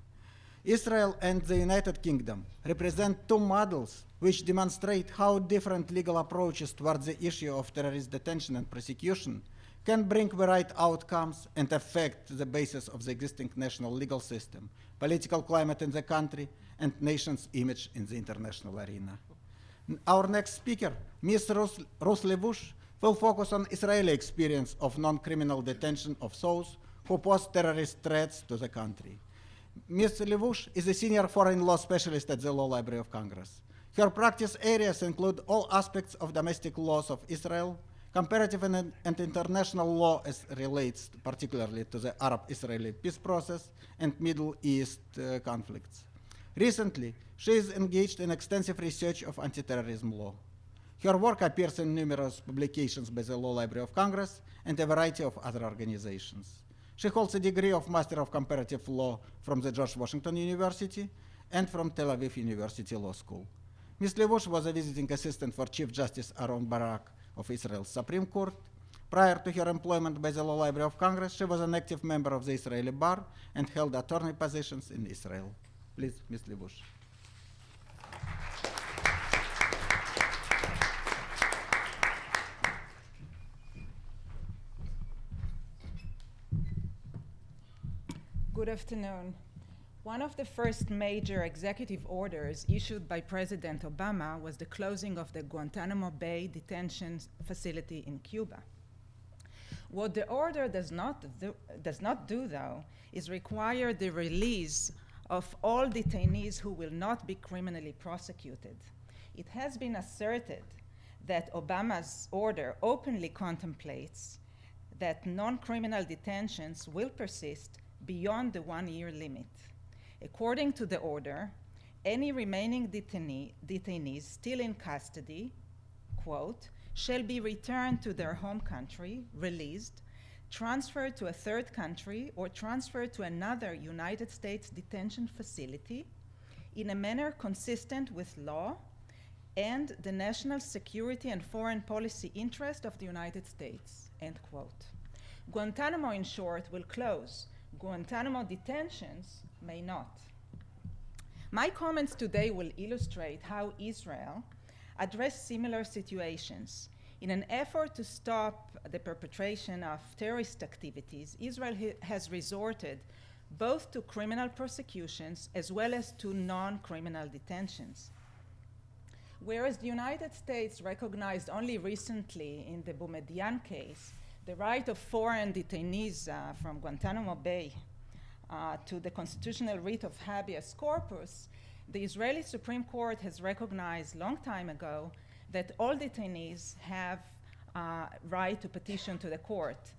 Israel and the United Kingdom represent two models which demonstrate how different legal approaches towards the issue of terrorist detention and prosecution can bring the right outcomes and affect the basis of the existing national legal system, political climate in the country, and nation's image in the international arena. Our next speaker, Ms. Ruth Levush, will focus on Israeli experience of non-criminal detention of those who pose terrorist threats to the country. Ms. Levush is a senior foreign law specialist at the Law Library of Congress. Her practice areas include all aspects of domestic laws of Israel, comparative and international law as relates particularly to the Arab-Israeli peace process and Middle East conflicts. Recently, she is engaged in extensive research of anti-terrorism law. Her work appears in numerous publications by the Law Library of Congress and a variety of other organizations. She holds a degree of Master of Comparative Law from the George Washington University and from Tel Aviv University Law School. Ms. Levush was a visiting assistant for Chief Justice Aaron Barak of Israel's Supreme Court. Prior to her employment by the Law Library of Congress, she was an active member of the Israeli Bar and held attorney positions in Israel. Please, Ms. Levush. Good afternoon. One of the first major executive orders issued by President Obama was the closing of the Guantanamo Bay detention facility in Cuba. What the order does not do, though, is require the release of all detainees who will not be criminally prosecuted. It has been asserted that Obama's order openly contemplates that non-criminal detentions will persist beyond the 1-year limit. According to the order, any remaining detainees still in custody, quote, shall be returned to their home country, released, transferred to a third country, or transferred to another United States detention facility in a manner consistent with law and the national security and foreign policy interest of the United States, end quote. Guantanamo, in short, will close. Guantanamo detentions may not. My comments today will illustrate how Israel addressed similar situations. In an effort to stop the perpetration of terrorist activities, Israel has resorted both to criminal prosecutions as well as to non-criminal detentions. Whereas the United States recognized only recently in the Boumediene case the right of foreign detainees from Guantanamo Bay to the constitutional writ of habeas corpus, the Israeli Supreme Court has recognized long time ago that all detainees have right to petition to the court,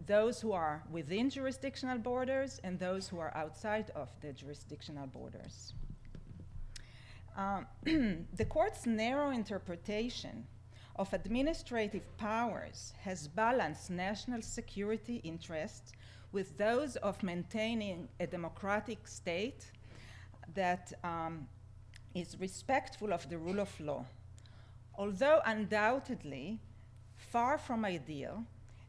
those who are within jurisdictional borders and those who are outside of the jurisdictional borders. The court's narrow interpretation of administrative powers has balanced national security interests with those of maintaining a democratic state that is respectful of the rule of law. Although undoubtedly far from ideal,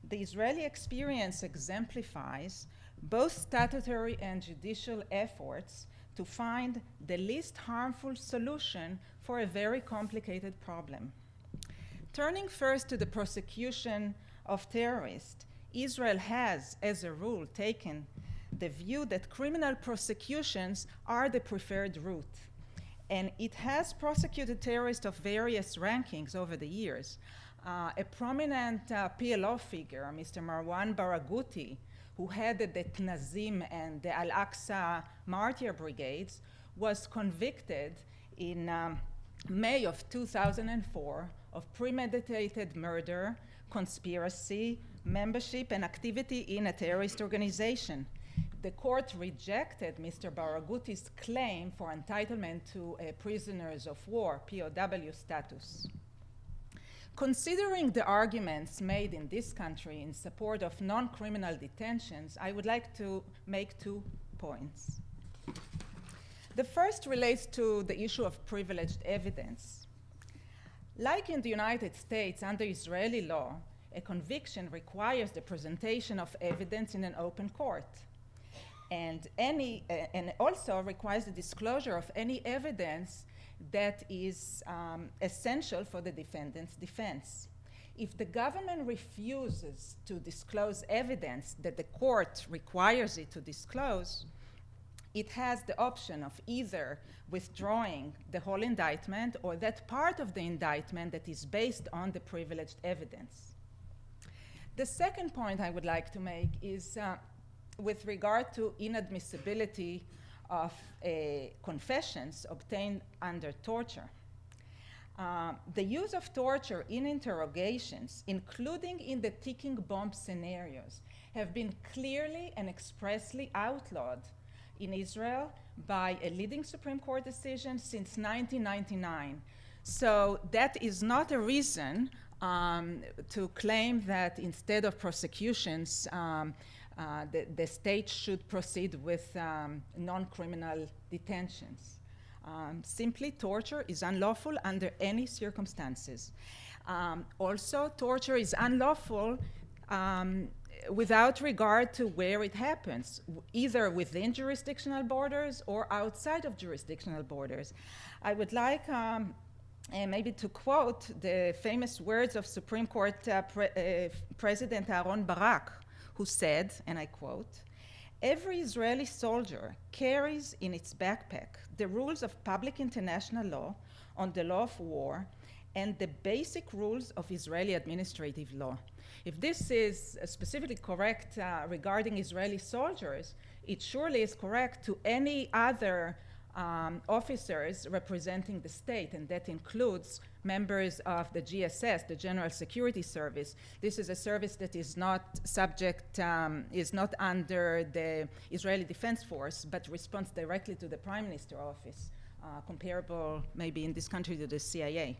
the Israeli experience exemplifies both statutory and judicial efforts to find the least harmful solution for a very complicated problem. Turning first to the prosecution of terrorists, Israel has, as a rule, taken the view that criminal prosecutions are the preferred route. And it has prosecuted terrorists of various rankings over the years. A prominent PLO figure, Mr. Marwan Barghouti, who headed the Tnazim and the Al-Aqsa Martyr Brigades, was convicted in May of 2004 of premeditated murder, conspiracy, membership, and activity in a terrorist organization. The court rejected Mr. Barghouti's claim for entitlement to prisoners of war, POW status. Considering the arguments made in this country in support of non-criminal detentions, I would like to make 2 points. The first relates to the issue of privileged evidence. Like in the United States, under Israeli law, a conviction requires the presentation of evidence in an open court, and also requires the disclosure of any evidence that is essential for the defendant's defense. If the government refuses to disclose evidence that the court requires it to disclose, it has the option of either withdrawing the whole indictment or that part of the indictment that is based on the privileged evidence. The second point I would like to make is with regard to inadmissibility of confessions obtained under torture. The use of torture in interrogations, including in the ticking bomb scenarios, have been clearly and expressly outlawed in Israel by a leading Supreme Court decision since 1999. So that is not a reason to claim that instead of prosecutions, the state should proceed with non-criminal detentions. Simply, torture is unlawful under any circumstances. Also, torture is unlawful without regard to where it happens, either within jurisdictional borders or outside of jurisdictional borders. I would like maybe to quote the famous words of Supreme Court President Aaron Barak, who said, and I quote, "Every Israeli soldier carries in its backpack the rules of public international law on the law of war and the basic rules of Israeli administrative law." If this is specifically correct regarding Israeli soldiers, it surely is correct to any other officers representing the state, and that includes members of the GSS, the General Security Service. This is a service that is not subject, is not under the Israeli Defense Force, but responds directly to the Prime Minister office, comparable maybe in this country to the CIA.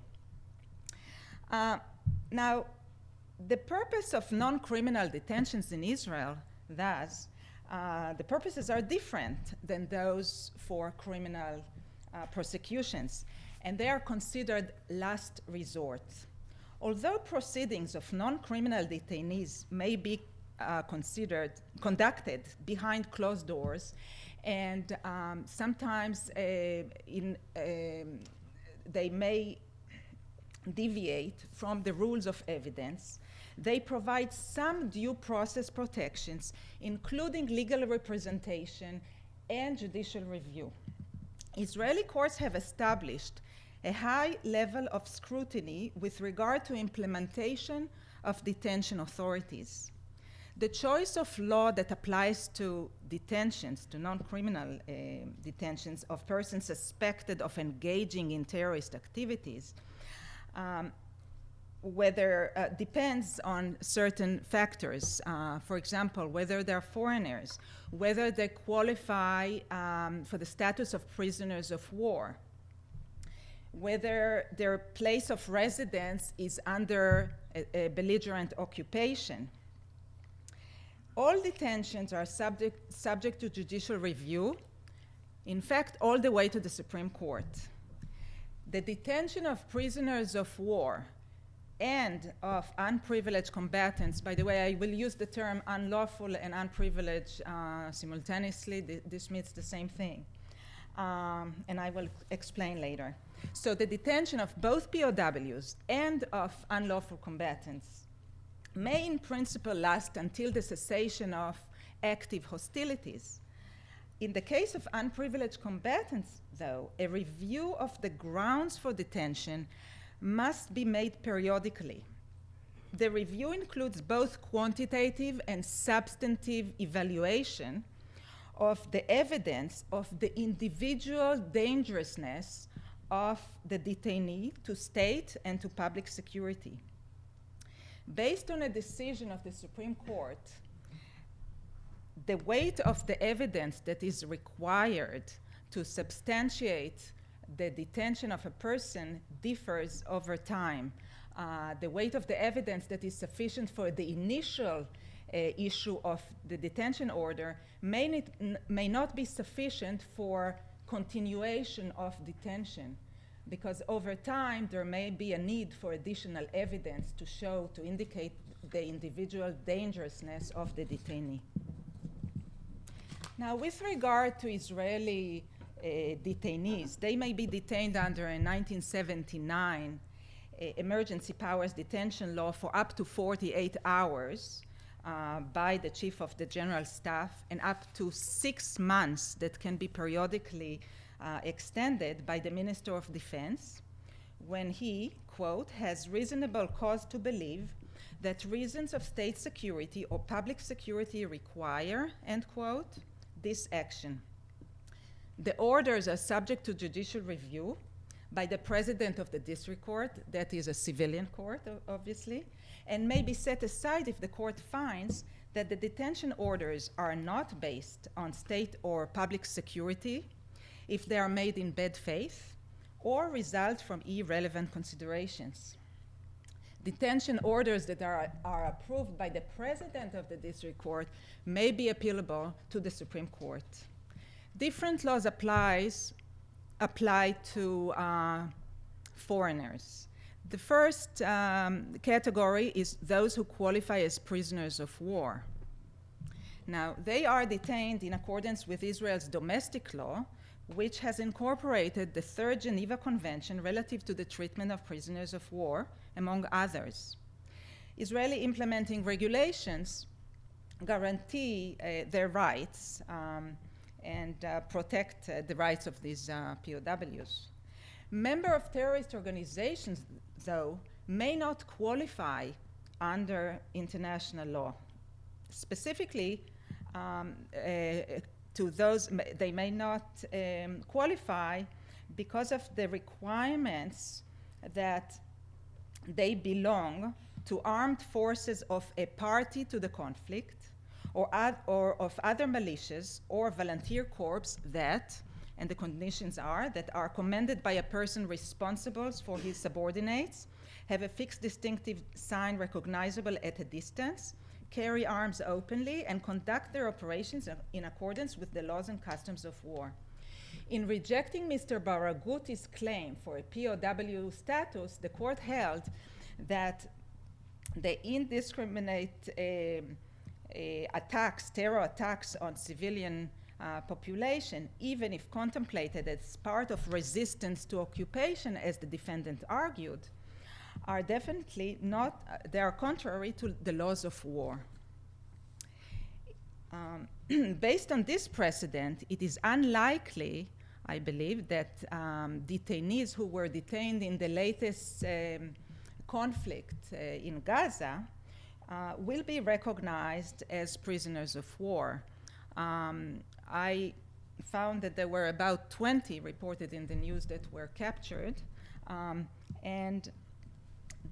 Now, the purpose of non-criminal detentions in Israel, thus, the purposes are different than those for criminal prosecutions. and they are considered last resort. Although proceedings of non-criminal detainees may be conducted behind closed doors, and sometimes they may deviate from the rules of evidence, they provide some due process protections, including legal representation and judicial review. Israeli courts have established a high level of scrutiny with regard to implementation of detention authorities. The choice of law that applies to detentions, to non-criminal detentions of persons suspected of engaging in terrorist activities, depends on certain factors. For example, whether they're foreigners, whether they qualify for the status of prisoners of war, whether their place of residence is under a belligerent occupation. All detentions are subject to judicial review, in fact, all the way to the Supreme Court. The detention of prisoners of war and of unprivileged combatants, by the way, I will use the term unlawful and unprivileged simultaneously. This means the same thing, and I will explain later. So the detention of both POWs and of unlawful combatants may in principle last until the cessation of active hostilities. In the case of unprivileged combatants, though, a review of the grounds for detention must be made periodically. The review includes both quantitative and substantive evaluation of the evidence of the individual dangerousness of the detainee to state and to public security. Based on a decision of the Supreme Court, the weight of the evidence that is required to substantiate the detention of a person differs over time. The weight of the evidence that is sufficient for the initial issue of the detention order may not be sufficient for continuation of detention, because over time there may be a need for additional evidence to indicate the individual dangerousness of the detainee. Now, with regard to Israeli detainees, they may be detained under a 1979 emergency powers detention law for up to 48 hours by the chief of the general staff, and up to 6 months that can be periodically extended by the Minister of Defense when he, quote, has reasonable cause to believe that reasons of state security or public security require, end quote, this action. The orders are subject to judicial review by the president of the district court, that is a civilian court, obviously, and may be set aside if the court finds that the detention orders are not based on state or public security, if they are made in bad faith, or result from irrelevant considerations. Detention orders that are approved by the president of the district court may be appealable to the Supreme Court. Different laws apply to foreigners. The first category is those who qualify as prisoners of war. Now, they are detained in accordance with Israel's domestic law, which has incorporated the Third Geneva Convention relative to the treatment of prisoners of war, among others. Israeli implementing regulations guarantee their rights and protect the rights of these POWs. Members of terrorist organizations, though, may not qualify under international law. Specifically, to those, they may not qualify because of the requirements that they belong to armed forces of a party to the conflict, or of other militias or volunteer corps that, and the conditions are, that are commanded by a person responsible for his subordinates, have a fixed distinctive sign recognizable at a distance, carry arms openly, and conduct their operations in accordance with the laws and customs of war. In rejecting Mr. Baraguti's claim for a POW status, the court held that the indiscriminate terror attacks on civilian population, even if contemplated as part of resistance to occupation, as the defendant argued, are definitely not, they are contrary to the laws of war. Based on this precedent, it is unlikely, I believe, that detainees who were detained in the latest conflict in Gaza will be recognized as prisoners of war. I found that there were about 20 reported in the news that were captured, and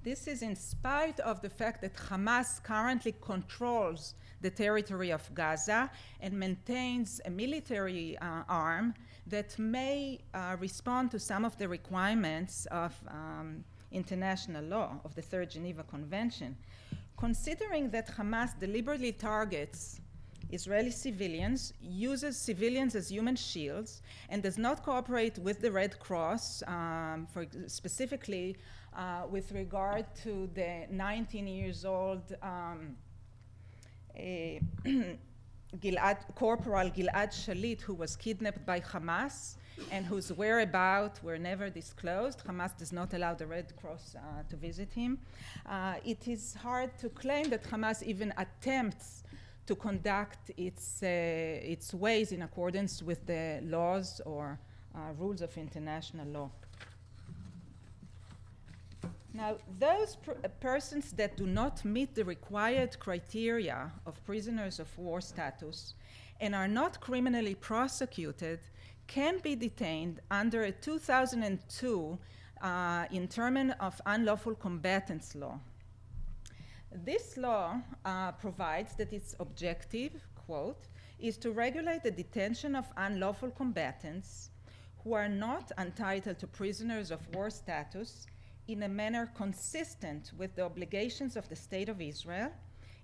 this is in spite of the fact that Hamas currently controls the territory of Gaza and maintains a military arm that may respond to some of the requirements of international law, of the Third Geneva Convention. Considering that Hamas deliberately targets Israeli civilians, uses civilians as human shields, and does not cooperate with the Red Cross, specifically with regard to the 19-year-old Corporal Gilad Shalit, who was kidnapped by Hamas and whose whereabouts were never disclosed. Hamas does not allow the Red Cross to visit him. It is hard to claim that Hamas even attempts to conduct its ways in accordance with the laws or rules of international law. Now, those persons that do not meet the required criteria of prisoners of war status and are not criminally prosecuted can be detained under a 2002 Internment of Unlawful Combatants law. This law provides that its objective, quote, is to regulate the detention of unlawful combatants who are not entitled to prisoners of war status in a manner consistent with the obligations of the State of Israel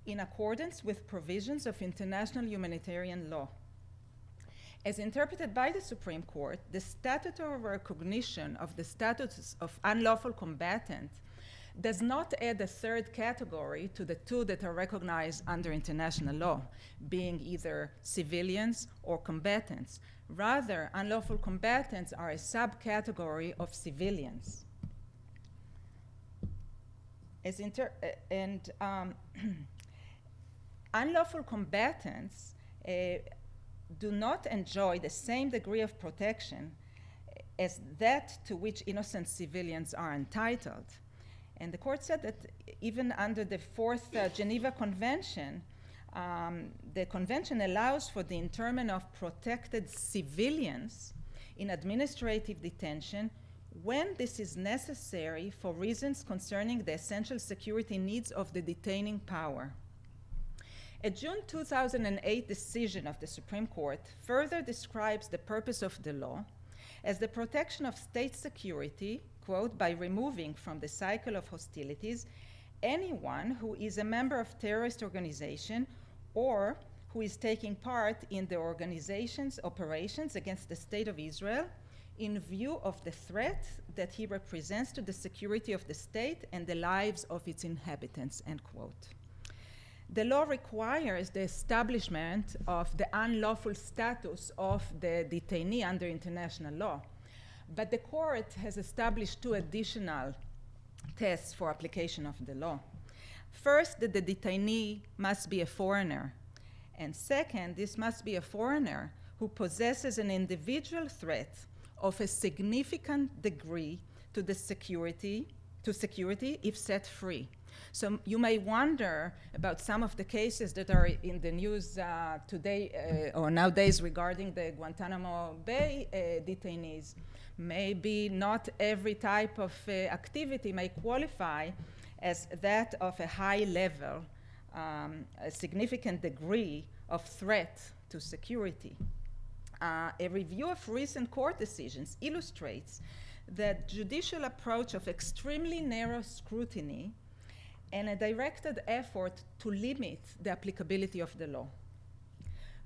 in accordance with provisions of international humanitarian law. As interpreted by the Supreme Court, the statutory recognition of the status of unlawful combatant does not add a third category to the two that are recognized under international law, being either civilians or combatants. Rather, unlawful combatants are a subcategory of civilians. Unlawful combatants do not enjoy the same degree of protection as that to which innocent civilians are entitled. And the court said that even under the Fourth Geneva Convention, the convention allows for the internment of protected civilians in administrative detention when this is necessary for reasons concerning the essential security needs of the detaining power. A June 2008 decision of the Supreme Court further describes the purpose of the law as the protection of state security, quote, by removing from the cycle of hostilities anyone who is a member of terrorist organization or who is taking part in the organization's operations against the State of Israel in view of the threat that he represents to the security of the state and the lives of its inhabitants, end quote. The law requires the establishment of the unlawful status of the detainee under international law. But the court has established two additional tests for application of the law. First, that the detainee must be a foreigner. And second, this must be a foreigner who possesses an individual threat of a significant degree to the security if set free. So you may wonder about some of the cases that are in the news today or nowadays regarding the Guantanamo Bay detainees. Maybe not every type of activity may qualify as that of a high level, a significant degree of threat to security. A review of recent court decisions illustrates that judicial approach of extremely narrow scrutiny and a directed effort to limit the applicability of the law.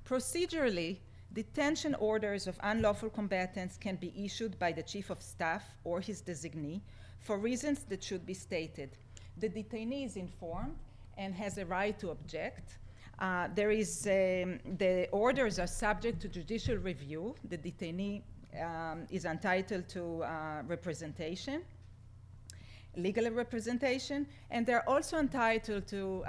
Procedurally, Detention orders of unlawful combatants can be issued by the Chief of Staff or his designee for reasons that should be stated. The detainee is informed and has a right to object. The orders are subject to judicial review. The detainee is entitled to representation, legal representation, and they're also entitled to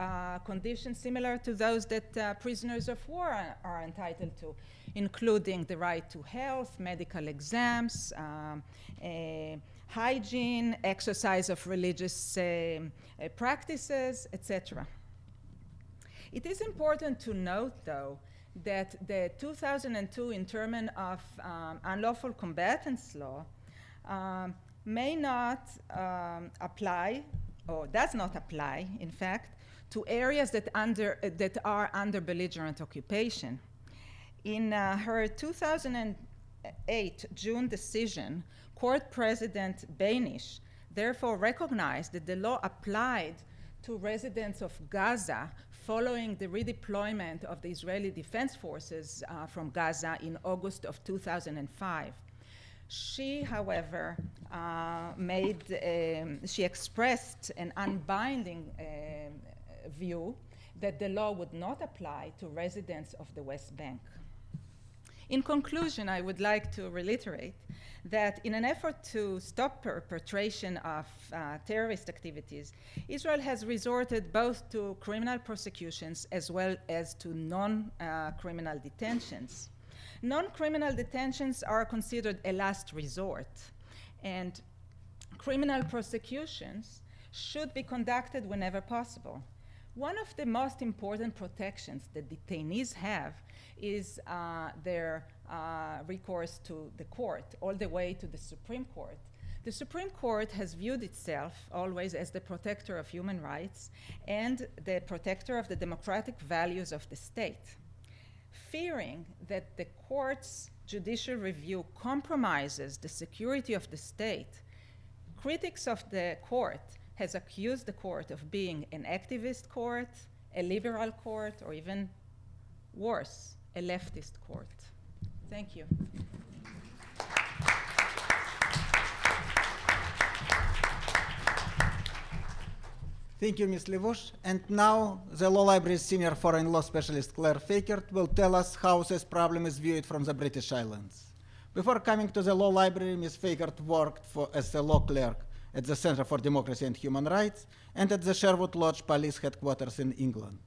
conditions similar to those that prisoners of war are entitled to, including the right to health, medical exams, hygiene, exercise of religious practices, etc. It is important to note, though, that the 2002 Interment of Unlawful Combatants Law may not apply, or does not apply, in fact, to areas that are under belligerent occupation. In her 2008 June decision, Court President Beinish therefore recognized that the law applied to residents of Gaza following the redeployment of the Israeli Defense Forces from Gaza in August of 2005. She, however, she expressed an unbinding view that the law would not apply to residents of the West Bank. In conclusion, I would like to reiterate that in an effort to stop perpetration of terrorist activities, Israel has resorted both to criminal prosecutions as well as to non-criminal detentions. Non-criminal detentions are considered a last resort, and criminal prosecutions should be conducted whenever possible. One of the most important protections that detainees have is their recourse to the court, all the way to the Supreme Court. The Supreme Court has viewed itself always as the protector of human rights and the protector of the democratic values of the state. Fearing that the court's judicial review compromises the security of the state, critics of the court has accused the court of being an activist court, a liberal court, or even worse, a leftist court. Thank you. Thank you, Ms. Levush. And now the Law Library's senior foreign law specialist, Claire Fakert, will tell us how this problem is viewed from the British Islands. Before coming to the Law Library, Ms. Fakert worked as a law clerk at the Center for Democracy and Human Rights and at the Sherwood Lodge Police Headquarters in England.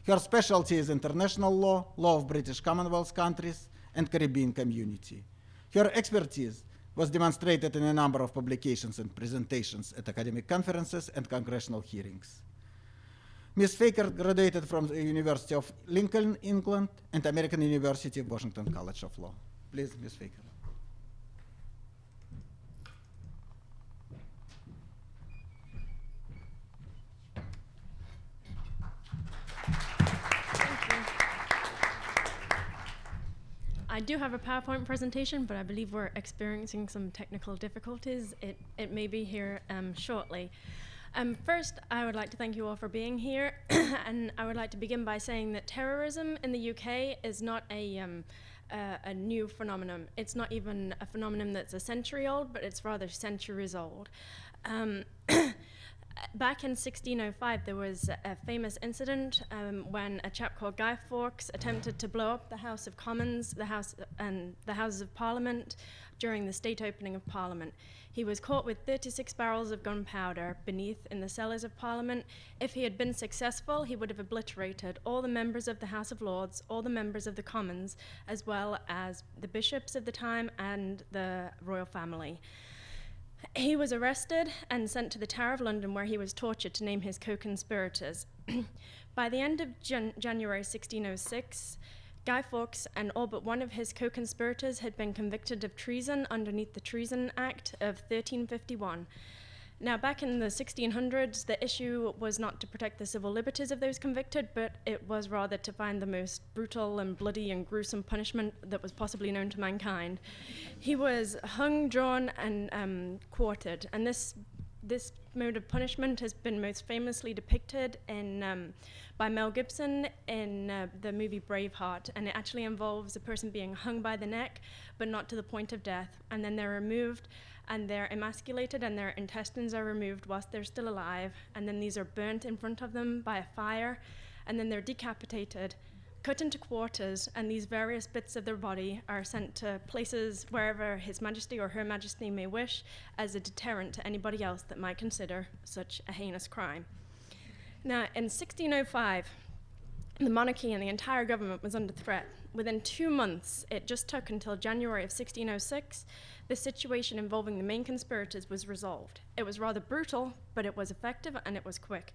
Her specialty is international law, law of British Commonwealth countries, and Caribbean community. Her expertise was demonstrated in a number of publications and presentations at academic conferences and congressional hearings. Ms. Fakert graduated from the University of Lincoln, England, and American University of Washington College of Law. Please, Ms. Fakert. I do have a PowerPoint presentation, but I believe we're experiencing some technical difficulties. It may be here shortly. First, I would like to thank you all for being here, and I would like to begin by saying that terrorism in the UK is not a new phenomenon. It's not even a phenomenon that's a century old, but it's rather centuries old. Back in 1605, there was a famous incident when a chap called Guy Fawkes attempted to blow up the House of Commons, the Houses of Parliament, during the state opening of Parliament. He was caught with 36 barrels of gunpowder beneath in the cellars of Parliament. If he had been successful, he would have obliterated all the members of the House of Lords, all the members of the Commons, as well as the bishops of the time and the royal family. He was arrested and sent to the Tower of London, where he was tortured to name his co-conspirators. By the end of January 1606, Guy Fawkes and all but one of his co-conspirators had been convicted of treason underneath the Treason Act of 1351. Now, back in the 1600s, the issue was not to protect the civil liberties of those convicted, but it was rather to find the most brutal and bloody and gruesome punishment that was possibly known to mankind. He was hung, drawn, and quartered, and this This mode of punishment has been most famously depicted by Mel Gibson in the movie Braveheart, and it actually involves a person being hung by the neck, but not to the point of death, and then they're removed and they're emasculated and their intestines are removed whilst they're still alive, and then these are burnt in front of them by a fire, and then they're decapitated, cut into quarters, and these various bits of their body are sent to places wherever His Majesty or Her Majesty may wish as a deterrent to anybody else that might consider such a heinous crime. Now, in 1605, the monarchy and the entire government was under threat. Within 2 months, it just took until January of 1606, the situation involving the main conspirators was resolved. It was rather brutal, but it was effective and it was quick.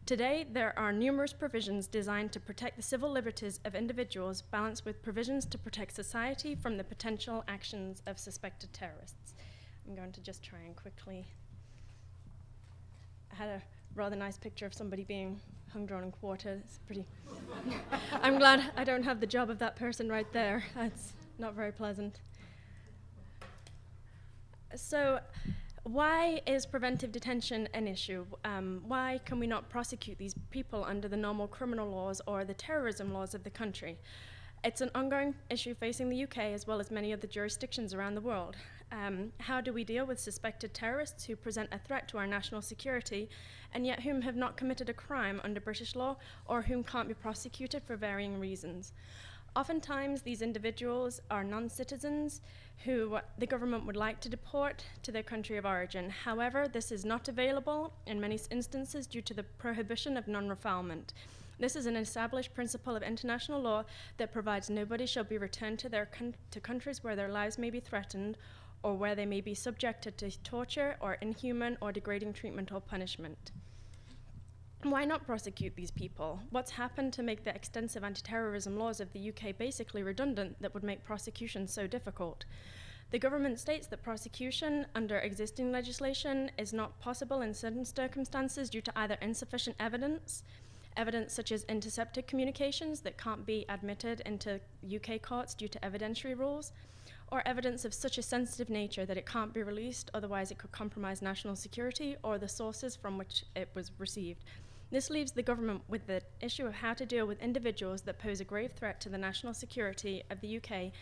Today, there are numerous provisions designed to protect the civil liberties of individuals, balanced with provisions to protect society from the potential actions of suspected terrorists. I'm going to just try and quickly. I had a rather nice picture of somebody being hung, drawn, and quartered. It's pretty. I'm glad I don't have the job of that person right there. That's not very pleasant. So, why is preventive detention an issue? Why can we not prosecute these people under the normal criminal laws or the terrorism laws of the country? It's an ongoing issue facing the UK as well as many other jurisdictions around the world. How do we deal with suspected terrorists who present a threat to our national security and yet whom have not committed a crime under British law or whom can't be prosecuted for varying reasons? Oftentimes, these individuals are non-citizens who the government would like to deport to their country of origin. However, this is not available in many instances due to the prohibition of non-refoulement. This is an established principle of international law that provides nobody shall be returned to countries where their lives may be threatened or where they may be subjected to torture or inhuman or degrading treatment or punishment. Why not prosecute these people? What's happened to make the extensive anti-terrorism laws of the UK basically redundant that would make prosecution so difficult? The government states that prosecution under existing legislation is not possible in certain circumstances due to either insufficient evidence such as intercepted communications that can't be admitted into UK courts due to evidentiary rules, or evidence of such a sensitive nature that it can't be released, otherwise it could compromise national security or the sources from which it was received. This leaves the government with the issue of how to deal with individuals that pose a grave threat to the national security of the UK,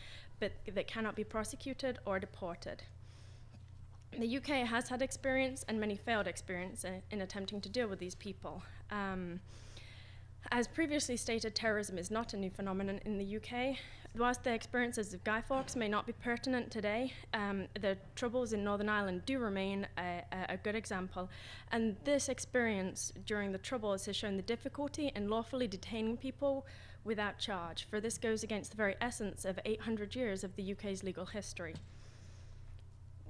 but that cannot be prosecuted or deported. The UK has had experience and many failed experience in attempting to deal with these people. As previously stated, terrorism is not a new phenomenon in the UK. Whilst the experiences of Guy Fawkes may not be pertinent today, the troubles in Northern Ireland do remain a good example. And this experience during the troubles has shown the difficulty in lawfully detaining people without charge, for this goes against the very essence of 800 years of the UK's legal history.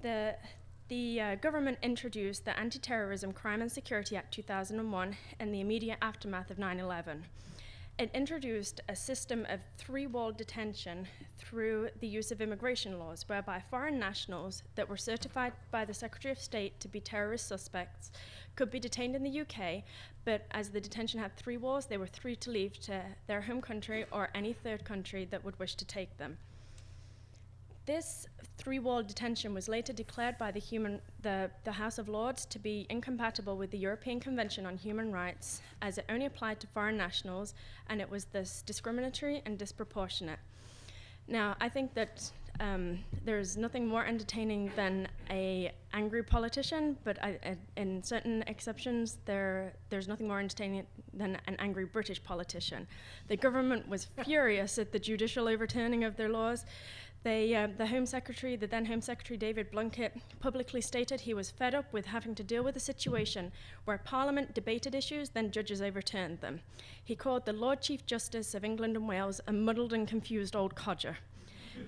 The government introduced the Anti-Terrorism Crime and Security Act 2001 in the immediate aftermath of 9/11. It introduced a system of three-walled detention through the use of immigration laws, whereby foreign nationals that were certified by the Secretary of State to be terrorist suspects could be detained in the UK, but as the detention had three walls, they were free to leave to their home country or any third country that would wish to take them. This three-walled detention was later declared by the House of Lords to be incompatible with the European Convention on Human Rights, as it only applied to foreign nationals, and it was thus discriminatory and disproportionate. Now, I think that there's nothing more entertaining than an angry politician, but in certain exceptions, there's nothing more entertaining than an angry British politician. The government was furious at the judicial overturning of their laws. The then Home Secretary David Blunkett, publicly stated he was fed up with having to deal with a situation where Parliament debated issues, then judges overturned them. He called the Lord Chief Justice of England and Wales a muddled and confused old codger.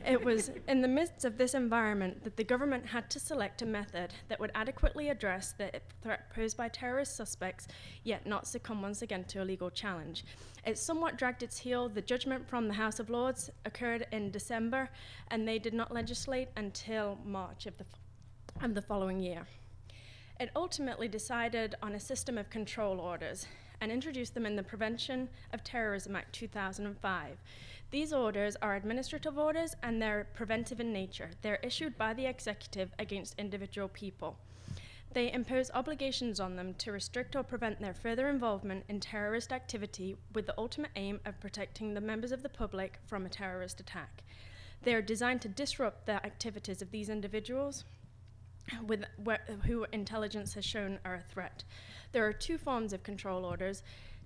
It was in the midst of this environment that the government had to select a method that would adequately address the threat posed by terrorist suspects, yet not succumb once again to a legal challenge. It somewhat dragged its heel. The judgment from the House of Lords occurred in December, and they did not legislate until March of the following year. It ultimately decided on a system of control orders and introduced them in the Prevention of Terrorism Act 2005. These orders are administrative orders and they're preventive in nature. They're issued by the executive against individual people. They impose obligations on them to restrict or prevent their further involvement in terrorist activity with the ultimate aim of protecting the members of the public from a terrorist attack. They are designed to disrupt the activities of these individuals who intelligence has shown are a threat. There are two forms of control orders: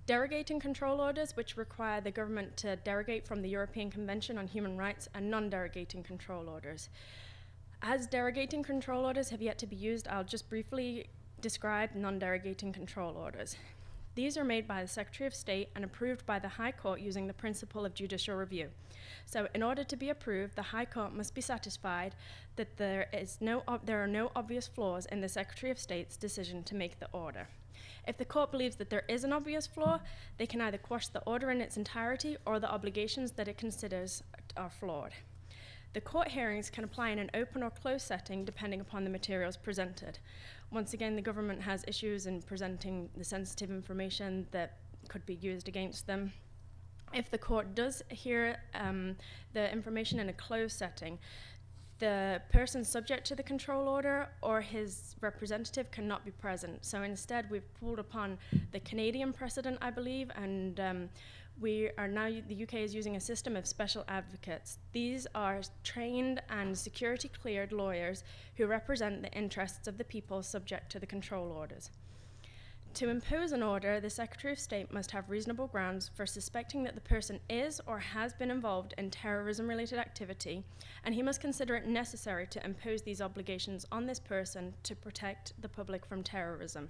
derogating control orders, which require the government to derogate from the European Convention on Human Rights, and non-derogating control orders. As derogating control orders have yet to be used, I'll just briefly describe non-derogating control orders. These are made by the Secretary of State and approved by the High Court using the principle of judicial review. So in order to be approved, the High Court must be satisfied that there are no obvious flaws in the Secretary of State's decision to make the order. If the court believes that there is an obvious flaw, they can either quash the order in its entirety or the obligations that it considers are flawed. The court hearings can apply in an open or closed setting depending upon the materials presented. Once again, the government has issues in presenting the sensitive information that could be used against them. If the court does hear the information in a closed setting, the person subject to the control order or his representative cannot be present. So instead, we've pulled upon the Canadian precedent, I believe, and the UK is using a system of special advocates. These are trained and security cleared lawyers who represent the interests of the people subject to the control orders. To impose an order, the Secretary of State must have reasonable grounds for suspecting that the person is or has been involved in terrorism-related activity, and he must consider it necessary to impose these obligations on this person to protect the public from terrorism.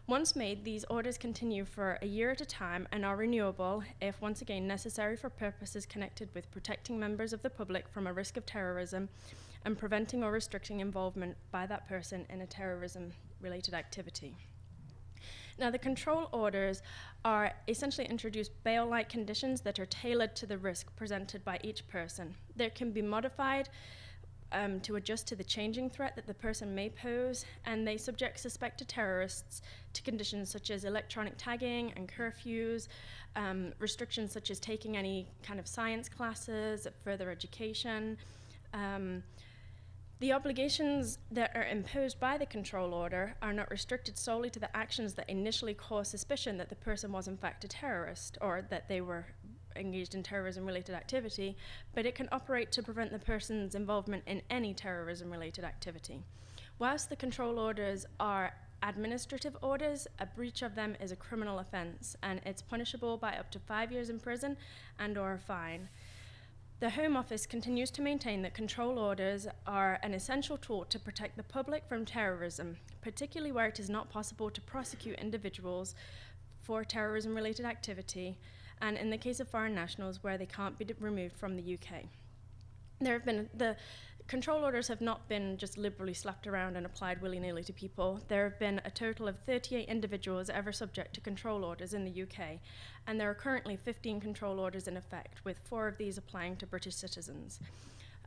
Once made, these orders continue for a year at a time and are renewable if, once again, necessary for purposes connected with protecting members of the public from a risk of terrorism and preventing or restricting involvement by that person in a terrorism-related activity. Now, the control orders are essentially introduced bail-like conditions that are tailored to the risk presented by each person. They can be modified to adjust to the changing threat that the person may pose, and they subject suspected terrorists to conditions such as electronic tagging and curfews, restrictions such as taking any kind of science classes, further education. The obligations that are imposed by the control order are not restricted solely to the actions that initially cause suspicion that the person was in fact a terrorist or that they were engaged in terrorism-related activity, but it can operate to prevent the person's involvement in any terrorism-related activity. Whilst the control orders are administrative orders, a breach of them is a criminal offence, and it's punishable by up to 5 years in prison and/or a fine. The Home Office continues to maintain that control orders are an essential tool to protect the public from terrorism, particularly where it is not possible to prosecute individuals for terrorism-related activity, and in the case of foreign nationals where they can't be removed from the UK. The control orders have not been just liberally slapped around and applied willy-nilly to people. There have been a total of 38 individuals ever subject to control orders in the UK, and there are currently 15 control orders in effect, with 4 of these applying to British citizens.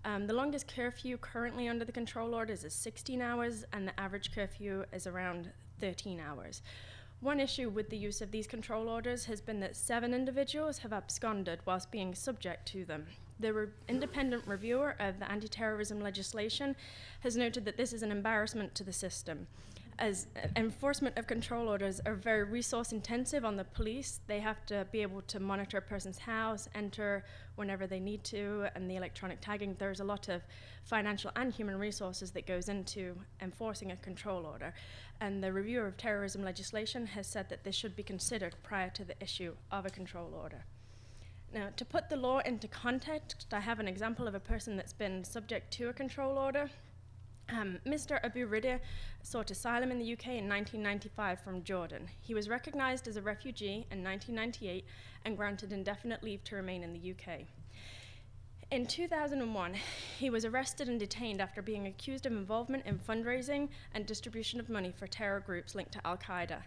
The longest curfew currently under the control orders is 16 hours, and the average curfew is around 13 hours. One issue with the use of these control orders has been that 7 individuals have absconded whilst being subject to them. The independent reviewer of the anti-terrorism legislation has noted that this is an embarrassment to the system, as enforcement of control orders are very resource intensive on the police. They have to be able to monitor a person's house, enter whenever they need to, and the electronic tagging. There's a lot of financial and human resources that goes into enforcing a control order. And the reviewer of terrorism legislation has said that this should be considered prior to the issue of a control order. Now, to put the law into context, I have an example of a person that's been subject to a control order. Mr. Abu Rida sought asylum in the UK in 1995 from Jordan. He was recognized as a refugee in 1998 and granted indefinite leave to remain in the UK. In 2001, he was arrested and detained after being accused of involvement in fundraising and distribution of money for terror groups linked to Al-Qaeda.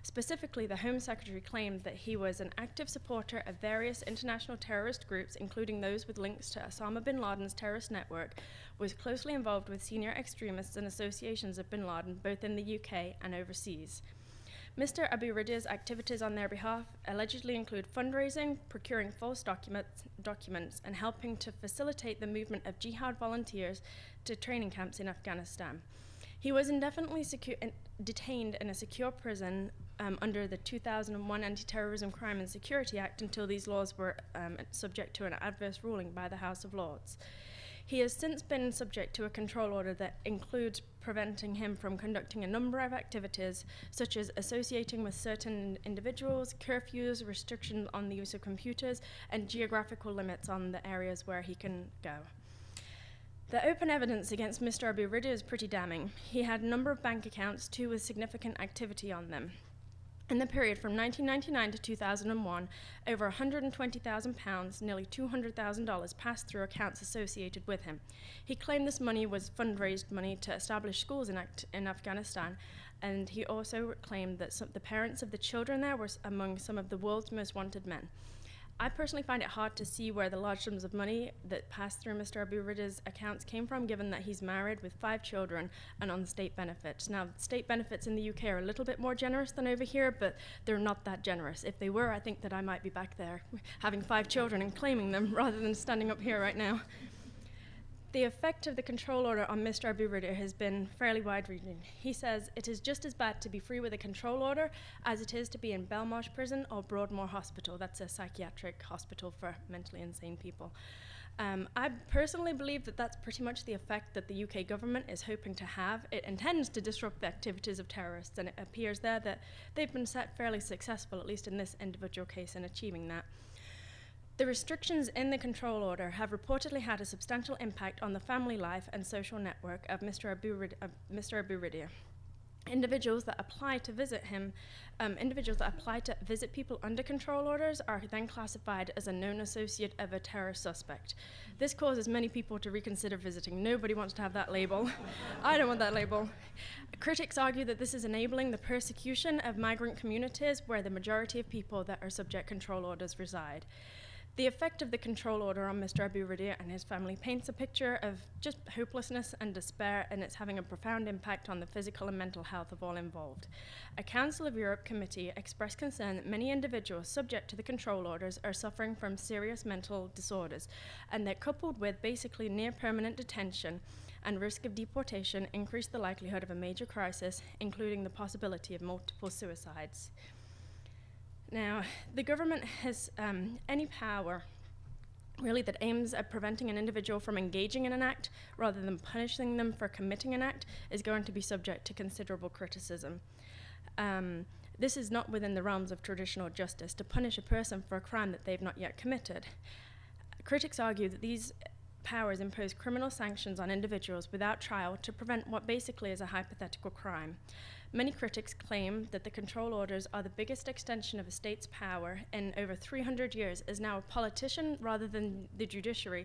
Specifically, the Home Secretary claimed that he was an active supporter of various international terrorist groups, including those with links to Osama bin Laden's terrorist network, was closely involved with senior extremists and associations of bin Laden, both in the UK and overseas. Mr. Abu Rida's activities on their behalf allegedly include fundraising, procuring false documents, and helping to facilitate the movement of jihad volunteers to training camps in Afghanistan. He was indefinitely detained in a secure prison under the 2001 Anti-Terrorism Crime and Security Act until these laws were subject to an adverse ruling by the House of Lords. He has since been subject to a control order that includes preventing him from conducting a number of activities, such as associating with certain individuals, curfews, restrictions on the use of computers, and geographical limits on the areas where he can go. The open evidence against Mr. Abu-Ridy is pretty damning. He had a number of bank accounts, two with significant activity on them. In the period from 1999 to 2001, over £120,000, nearly $200,000, passed through accounts associated with him. He claimed this money was fundraised money to establish schools in Afghanistan, and he also claimed that the parents of the children there were among some of the world's most wanted men. I personally find it hard to see where the large sums of money that passed through Mr. Abu-Ridy's accounts came from, given that he's married with 5 children and on state benefits. Now, state benefits in the UK are a little bit more generous than over here, but they're not that generous. If they were, I think that I might be back there having 5 children and claiming them rather than standing up here right now. The effect of the control order on Mr. Abu-Ridy has been fairly wide-reaching. He says it is just as bad to be free with a control order as it is to be in Belmarsh Prison or Broadmoor Hospital. That's a psychiatric hospital for mentally insane people. I personally believe that that's pretty much the effect that the UK government is hoping to have. It intends to disrupt the activities of terrorists, and it appears there that they've been fairly successful, at least in this individual case, in achieving that. The restrictions in the control order have reportedly had a substantial impact on the family life and social network of Mr. Abu-Ridy. Individuals that apply to visit people under control orders are then classified as a known associate of a terror suspect. This causes many people to reconsider visiting. Nobody wants to have that label. I don't want that label. Critics argue that this is enabling the persecution of migrant communities where the majority of people that are subject control orders reside. The effect of the control order on Mr. Abu-Ridy and his family paints a picture of just hopelessness and despair, and it's having a profound impact on the physical and mental health of all involved. A Council of Europe committee expressed concern that many individuals subject to the control orders are suffering from serious mental disorders, and that coupled with basically near-permanent detention and risk of deportation increase the likelihood of a major crisis, including the possibility of multiple suicides. Now, the government has any power, really, that aims at preventing an individual from engaging in an act rather than punishing them for committing an act is going to be subject to considerable criticism. This is not within the realms of traditional justice to punish a person for a crime that they've not yet committed. Critics argue that these powers impose criminal sanctions on individuals without trial to prevent what basically is a hypothetical crime. Many critics claim that the control orders are the biggest extension of a state's power in over 300 years, as now a politician, rather than the judiciary,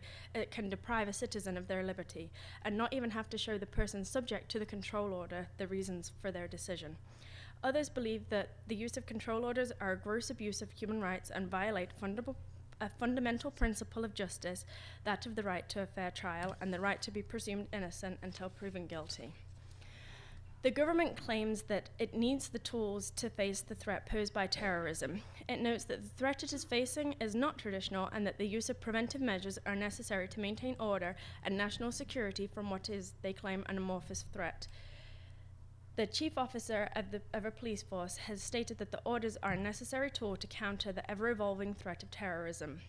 can deprive a citizen of their liberty and not even have to show the person subject to the control order the reasons for their decision. Others believe that the use of control orders are a gross abuse of human rights and violate a fundamental principle of justice, that of the right to a fair trial and the right to be presumed innocent until proven guilty. The government claims that it needs the tools to face the threat posed by terrorism. It notes that the threat it is facing is not traditional and that the use of preventive measures are necessary to maintain order and national security from what is, they claim, an amorphous threat. The chief officer of a police force has stated that the orders are a necessary tool to counter the ever-evolving threat of terrorism.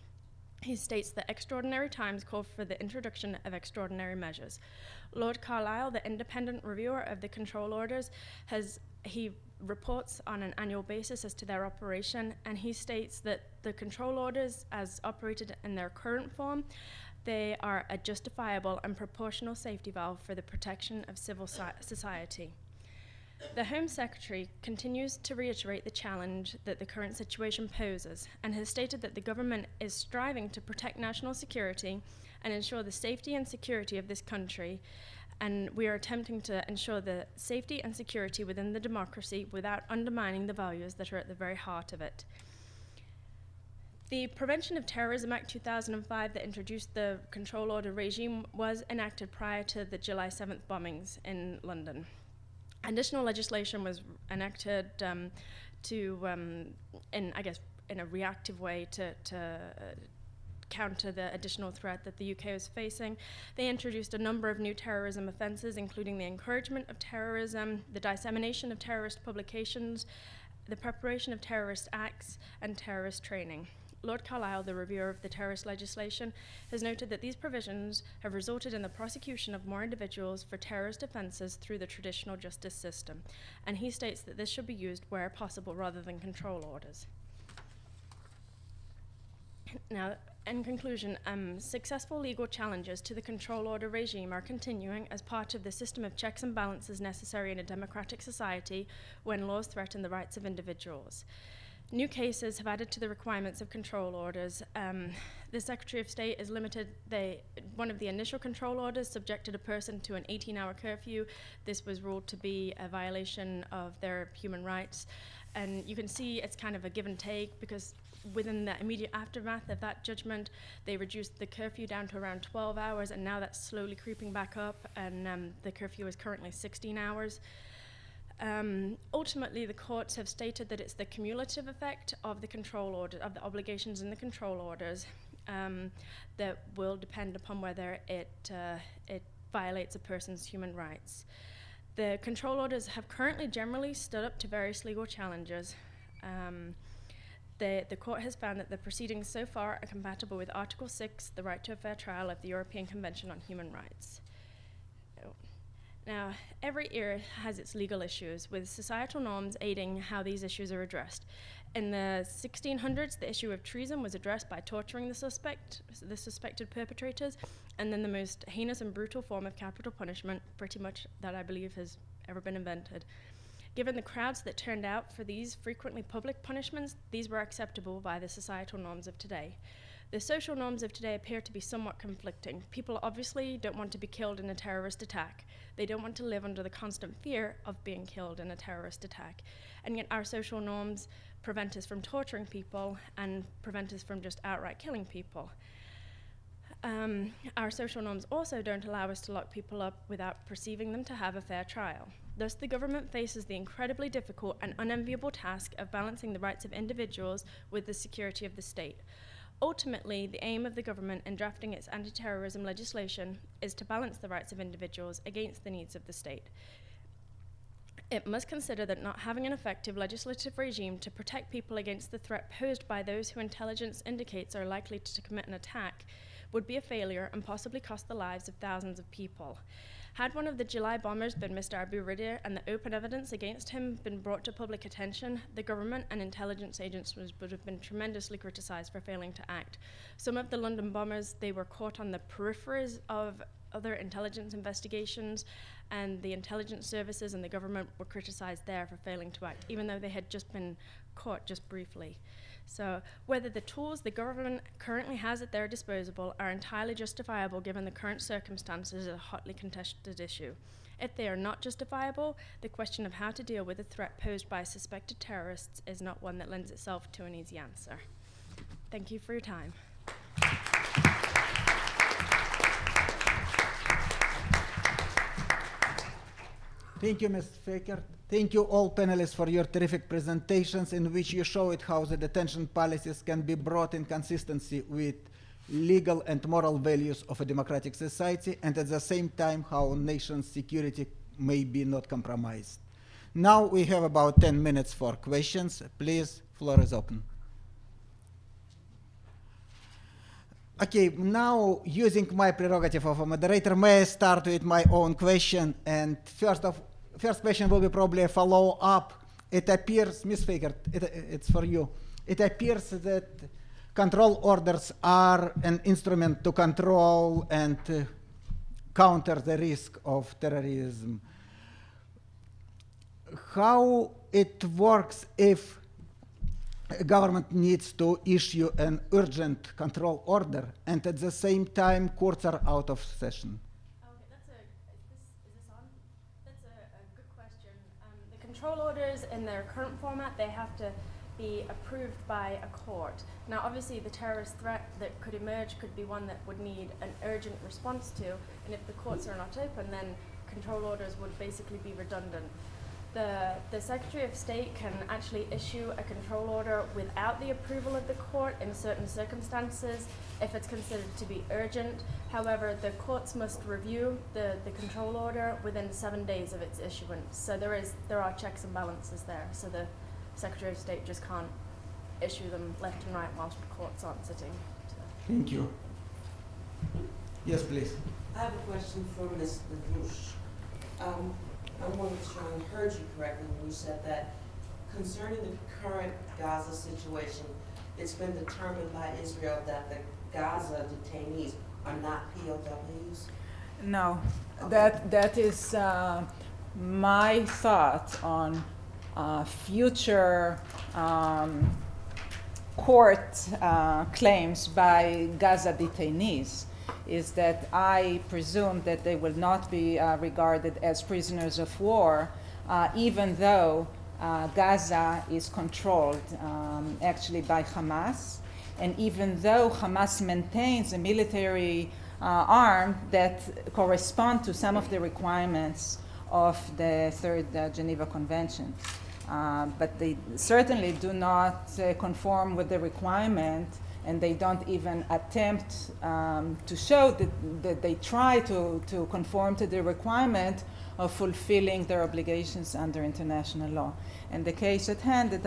He states that extraordinary times call for the introduction of extraordinary measures. Lord Carlisle, the independent reviewer of the control orders, he reports on an annual basis as to their operation, and he states that the control orders, as operated in their current form, they are a justifiable and proportional safety valve for the protection of civil society. The Home Secretary continues to reiterate the challenge that the current situation poses and has stated that the government is striving to protect national security and ensure the safety and security of this country, and we are attempting to ensure the safety and security within the democracy without undermining the values that are at the very heart of it. The Prevention of Terrorism Act 2005 that introduced the control order regime was enacted prior to the July 7th bombings in London. Additional legislation was enacted in a reactive way to counter the additional threat that the UK was facing. They introduced a number of new terrorism offences, including the encouragement of terrorism, the dissemination of terrorist publications, the preparation of terrorist acts, and terrorist training. Lord Carlisle, the reviewer of the terrorist legislation, has noted that these provisions have resulted in the prosecution of more individuals for terrorist offences through the traditional justice system, and he states that this should be used where possible rather than control orders. Now, in conclusion, successful legal challenges to the control order regime are continuing as part of the system of checks and balances necessary in a democratic society when laws threaten the rights of individuals. New cases have added to the requirements of control orders. The Secretary of State is limited. One of the initial control orders subjected a person to an 18-hour curfew. This was ruled to be a violation of their human rights. And you can see it's kind of a give and take, because within the immediate aftermath of that judgment, they reduced the curfew down to around 12 hours, and now that's slowly creeping back up, and the curfew is currently 16 hours. Ultimately, the courts have stated that it's the cumulative effect of the control order, of the obligations in the control orders, that will depend upon whether it violates a person's human rights. The control orders have currently generally stood up to various legal challenges. The court has found that the proceedings so far are compatible with Article 6, the right to a fair trial of the European Convention on Human Rights. Now, every era has its legal issues, with societal norms aiding how these issues are addressed. In the 1600s, the issue of treason was addressed by torturing the suspected perpetrators, and then the most heinous and brutal form of capital punishment, pretty much that I believe has ever been invented. Given the crowds that turned out for these frequently public punishments, these were acceptable by the societal norms of today. The social norms of today appear to be somewhat conflicting. People obviously don't want to be killed in a terrorist attack. They don't want to live under the constant fear of being killed in a terrorist attack. And yet our social norms prevent us from torturing people and prevent us from just outright killing people. Our social norms also don't allow us to lock people up without perceiving them to have a fair trial. Thus, the government faces the incredibly difficult and unenviable task of balancing the rights of individuals with the security of the state. Ultimately, the aim of the government in drafting its anti-terrorism legislation is to balance the rights of individuals against the needs of the state. It must consider that not having an effective legislative regime to protect people against the threat posed by those who intelligence indicates are likely to commit an attack would be a failure and possibly cost the lives of thousands of people. Had one of the July bombers been Mr. Abu Ridir and the open evidence against him been brought to public attention, the government and intelligence agencies would have been tremendously criticized for failing to act. Some of the London bombers, they were caught on the peripheries of other intelligence investigations, and the intelligence services and the government were criticized there for failing to act, even though they had just been caught just briefly. So whether the tools the government currently has at their disposal are entirely justifiable given the current circumstances is a hotly contested issue. If they are not justifiable, the question of how to deal with the threat posed by suspected terrorists is not one that lends itself to an easy answer. Thank you for your time. Thank you, Ms. Faker. Thank you all panelists for your terrific presentations in which you showed how the detention policies can be brought in consistency with legal and moral values of a democratic society, and at the same time how nation's security may be not compromised. Now we have about 10 minutes for questions. Please, floor is open. Okay, now using my prerogative of a moderator, may I start with my own question? And first question will be probably a follow-up. It appears, Ms. Faker, it's for you. It appears that control orders are an instrument to control and counter the risk of terrorism. How it works if a government needs to issue an urgent control order and at the same time courts are out of session? Okay, is this on? That's a good question. The control orders in their current format, they have to be approved by a court. Now obviously the terrorist threat that could emerge could be one that would need an urgent response to, and if the courts are not open, then control orders would basically be redundant. The Secretary of State can actually issue a control order without the approval of the court in certain circumstances. if it's considered to be urgent. However, the courts must review the control order within 7 days of its issuance. So there are checks and balances there. So the Secretary of State just can't issue them left and right whilst the courts aren't sitting. Thank you. Yes, please. I have a question for Ms. LaRouche. I want to make sure I heard you correctly when you said that concerning the current Gaza situation, it's been determined by Israel that the Gaza detainees are not POWs? No, Okay. that is my thought on future court claims by Gaza detainees, is that I presume that they will not be regarded as prisoners of war, even though Gaza is controlled actually by Hamas, and even though Hamas maintains a military arm that correspond to some of the requirements of the Third Geneva Convention. But they certainly do not conform with the requirement, and they don't even attempt to show that they try to conform to the requirement of fulfilling their obligations under international law. And the case at hand that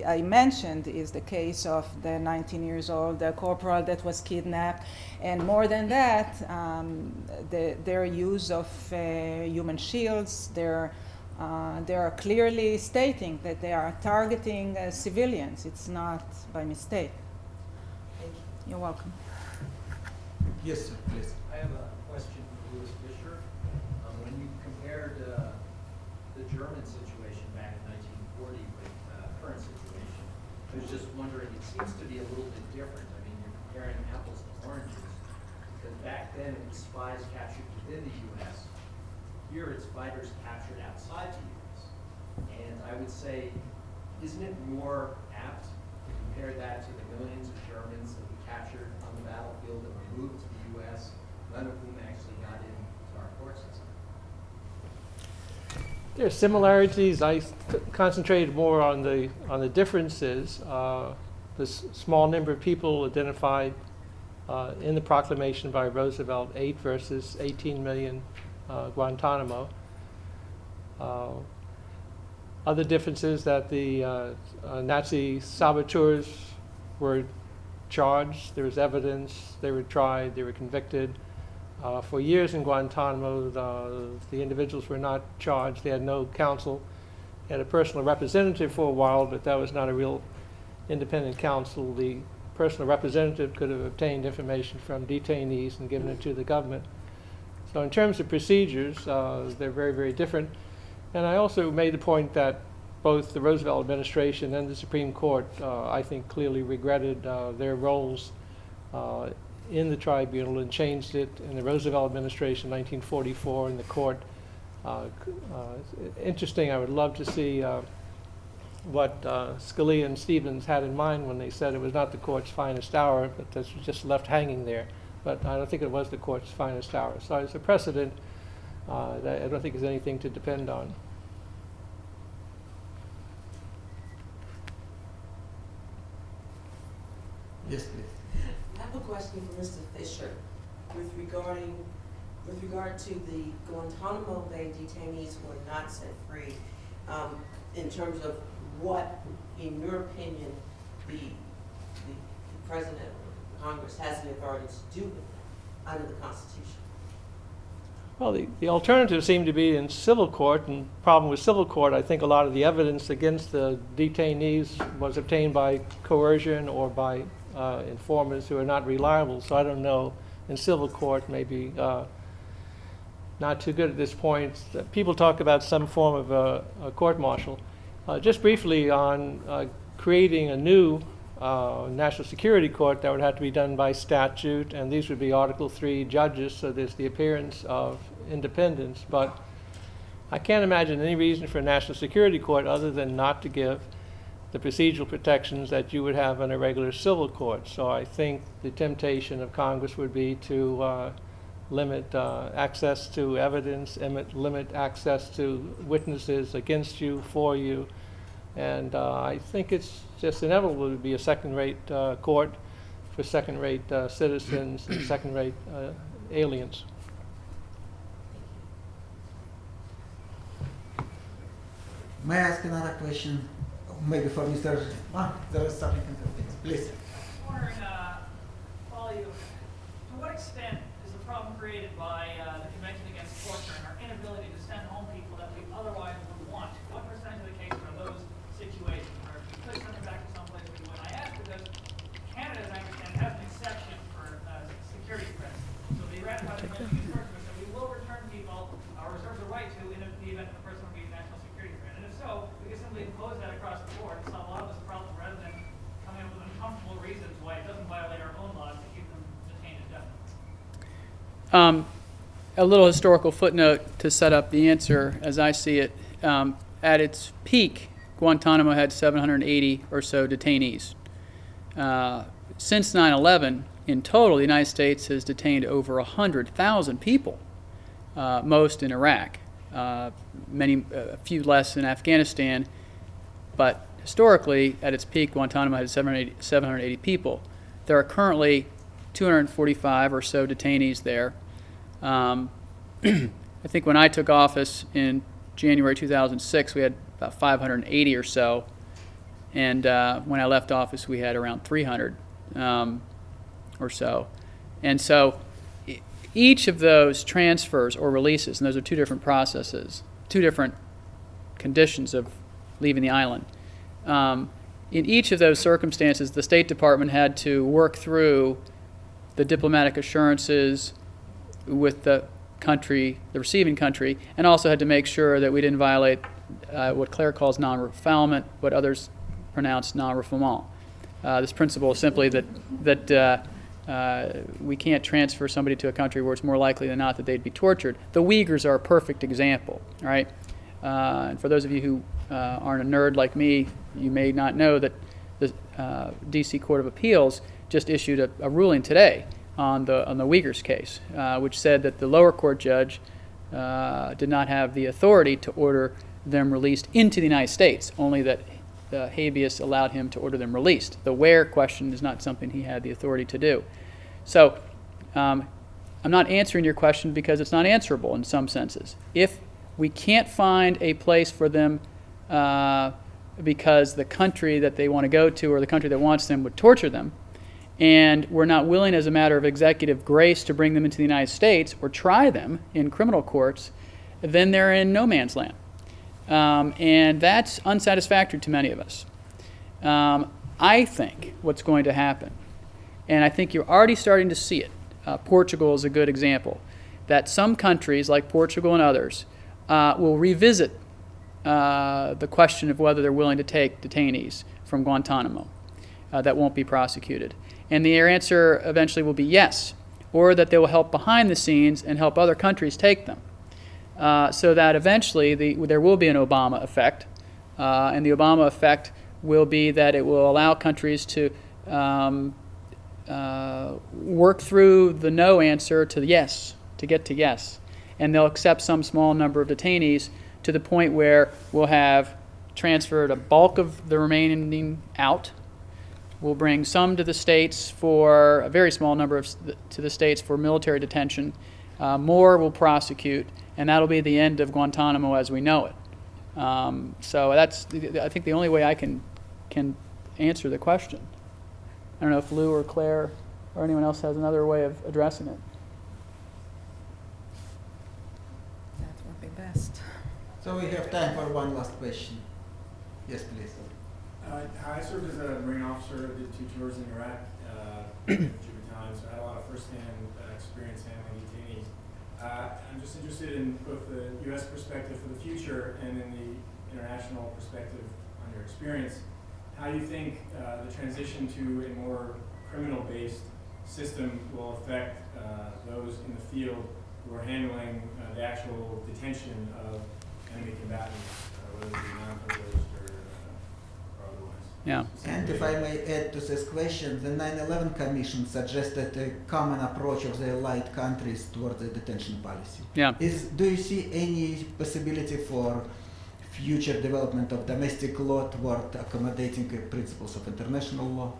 I mentioned is the case of the 19 years old corporal that was kidnapped, and more than that, their use of human shields. They are clearly stating that they are targeting civilians. It's not by mistake. Thank you. You're welcome. Yes, sir, please. I have a question for Louis Fisher. When you compared the German situation back in 1940 with current situation, I was just wondering, it seems to be a little bit different. I mean, you're comparing apples to oranges, because back then it was spies captured within the U.S. Here it's fighters captured outside the U.S. And I would say, isn't it more apt to compare that to the millions of Germans that we captured on the battlefield that were moved to the U.S., none of whom actually got into our court system? There are similarities. I concentrated more on the differences. The small number of people identified in the proclamation by Roosevelt, 8 versus 18 million Guantanamo. Other differences that the Nazi saboteurs were charged, there was evidence, they were tried, they were convicted. For years in Guantanamo, the individuals were not charged. They had no counsel. They had a personal representative for a while, but that was not a real independent counsel. The personal representative could have obtained information from detainees and given it to the government. So in terms of procedures, they're very, very different. And I also made the point that both the Roosevelt administration and the Supreme Court, I think, clearly regretted their roles in the tribunal and changed it in the Roosevelt administration, 1944, in the court. Interesting, I would love to see what Scalia and Stevens had in mind when they said it was not the court's finest hour, but this was just left hanging there. But I don't think it was the court's finest hour. So it's a precedent that I don't think is anything to depend on. Yes, please. I have a question for Mr. Fisher with regard to the Guantanamo Bay detainees who are not set free, in terms of what, in your opinion, the President or Congress has the authority to do with them under the Constitution. Well, the alternative seemed to be in civil court, and the problem with civil court, I think a lot of the evidence against the detainees was obtained by coercion or by informers who are not reliable. So I don't know, in civil court, maybe not too good at this point. People talk about some form of a court-martial. Just briefly on creating a new national security court, that would have to be done by statute, and these would be Article III judges, so there's the appearance of independence. But I can't imagine any reason for a national security court other than not to give the procedural protections that you would have in a regular civil court. So I think the temptation of Congress would be to limit access to evidence, limit access to witnesses against you, for you, And I think it's just inevitable to be a second-rate court for second-rate citizens and second-rate aliens. May I ask another question? Maybe for Mr. There is something interesting. Please. Wondering, Cully, to what extent is the problem created by the Convention Against Torture and our inability to send home people that we otherwise would want? What percentage of the cases are those situations where we could send them back to someplace we would? I ask because Canada, as I understand, has an exception for security threats. So they ratified the Convention Against Torture, so we will return people, or reserve the right to, in the event that the person would be a national security threat. And if so, we can simply impose that across the board and solve a lot of this problem rather than coming up with uncomfortable reasons why it doesn't violate our own laws to keep them detained indefinitely. A little historical footnote to set up the answer as I see it. At its peak, Guantanamo had 780 or so detainees. Since 9/11, in total, the United States has detained over 100,000 people, most in Iraq, a few less in Afghanistan, but historically, at its peak, Guantanamo had 780 people. There are currently 245 or so detainees there. I think when I took office in January 2006, we had about 580 or so, and when I left office, we had around 300 or so. And so each of those transfers or releases, and those are two different processes, two different conditions of leaving the island. In each of those circumstances, the State Department had to work through the diplomatic assurances with the country, the receiving country, and also had to make sure that we didn't violate what Claire calls non-refoulement, what others pronounce non-refoulement. This principle is simply that we can't transfer somebody to a country where it's more likely than not that they'd be tortured. The Uyghurs are a perfect example, right? And for those of you who aren't a nerd like me, you may not know that the D.C. Court of Appeals just issued a ruling today on the Uyghurs case, which said that the lower court judge did not have the authority to order them released into the United States, only that the habeas allowed him to order them released. The where question is not something he had the authority to do. So I'm not answering your question because it's not answerable in some senses. If we can't find a place for them because the country that they want to go to or the country that wants them would torture them, and we're not willing as a matter of executive grace to bring them into the United States or try them in criminal courts, then they're in no man's land. And that's unsatisfactory to many of us. I think what's going to happen, and I think you're already starting to see it, Portugal is a good example, that some countries like Portugal and others will revisit the question of whether they're willing to take detainees from Guantanamo that won't be prosecuted. And the answer eventually will be yes, or that they will help behind the scenes and help other countries take them. So that eventually there will be an Obama effect, and the Obama effect will be that it will allow countries to work through the no answer to the yes, to get to yes. And they'll accept some small number of detainees to the point where we'll have transferred a bulk of the remaining out. We'll bring some to the States for a very small number to the States for military detention. More will prosecute, and that'll be the end of Guantanamo as we know it. So that's, I think, the only way I can answer the question. I don't know if Lou or Claire or anyone else has another way of addressing it. That would be best. So we have time for one last question. Yes, please. I served as a Marine officer, did 2 tours in Iraq, Cuba time, so I had a lot of first-hand experience handling detainees. I'm just interested in both the U.S. perspective for the future and in the international perspective on your experience, how you think the transition to a more criminal-based system will affect those in the field who are handling the actual detention of enemy combatants, whether they be non-privileged or otherwise. Yeah. And if I may add to this question, the 9/11 Commission suggested a common approach of the allied countries toward the detention policy. Yeah. Do you see any possibility for future development of domestic law toward accommodating principles of international law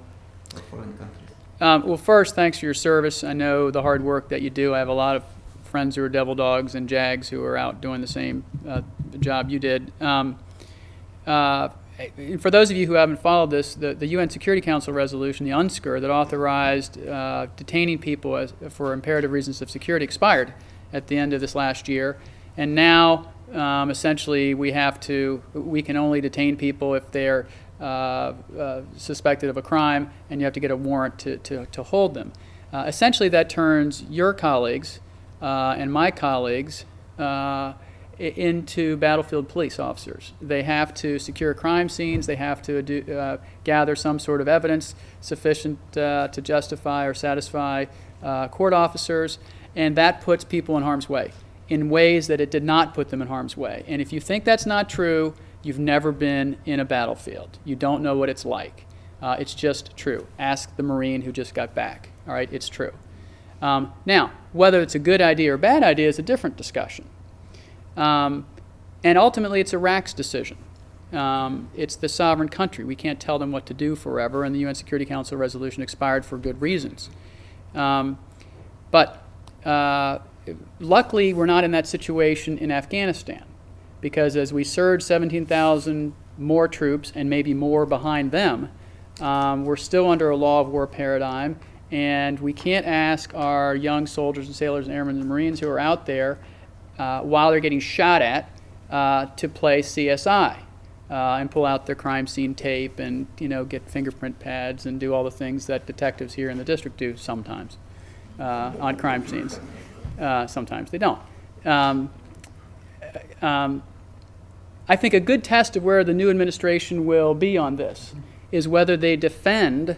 or foreign countries? Well, first, thanks for your service. I know the hard work that you do. I have a lot of friends who are devil dogs and jags who are out doing the same job you did. For those of you who haven't followed this, the UN Security Council resolution, the UNSCR, that authorized detaining people for imperative reasons of security expired at the end of this last year. And now, essentially, we can only detain people if they're suspected of a crime, and you have to get a warrant to hold them. Essentially, that turns your colleagues and my colleagues into battlefield police officers. They have to secure crime scenes. They have to gather some sort of evidence sufficient to justify or satisfy court officers, and that puts people in harm's way in ways that it did not put them in harm's way. And if you think that's not true, you've never been in a battlefield. You don't know what it's like. It's just true. Ask the Marine who just got back. All right, it's true. Now, whether it's a good idea or bad idea is a different discussion. And ultimately, it's Iraq's decision. It's the sovereign country. We can't tell them what to do forever, and the UN Security Council resolution expired for good reasons. But luckily, we're not in that situation in Afghanistan, because as we surge 17,000 more troops and maybe more behind them, we're still under a law of war paradigm, and we can't ask our young soldiers and sailors and airmen and Marines who are out there while they're getting shot at to play CSI and pull out their crime scene tape and get fingerprint pads and do all the things that detectives here in the district do sometimes on crime scenes. Sometimes they don't. I think a good test of where the new administration will be on this is whether they defend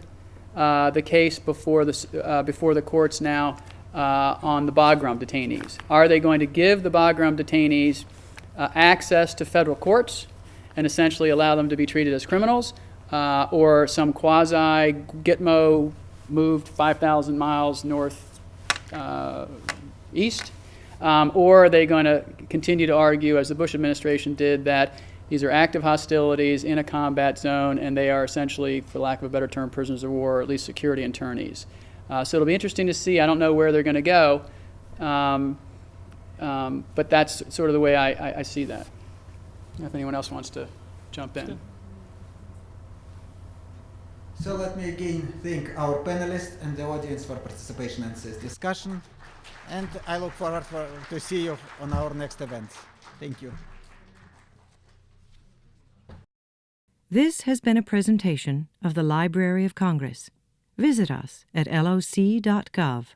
the case before the courts now on the Bagram detainees. Are they going to give the Bagram detainees access to federal courts and essentially allow them to be treated as criminals, or some quasi-Gitmo moved 5,000 miles north east? Or are they going to continue to argue, as the Bush administration did, that these are active hostilities in a combat zone and they are essentially, for lack of a better term, prisoners of war, or at least security internees? So it'll be interesting to see. I don't know where they're going to go, but that's sort of the way I see that. If anyone else wants to jump in. So let me again thank our panelists and the audience for participation in this discussion. And I look forward to see you on our next events. Thank you. This has been a presentation of the Library of Congress. Visit us at loc.gov.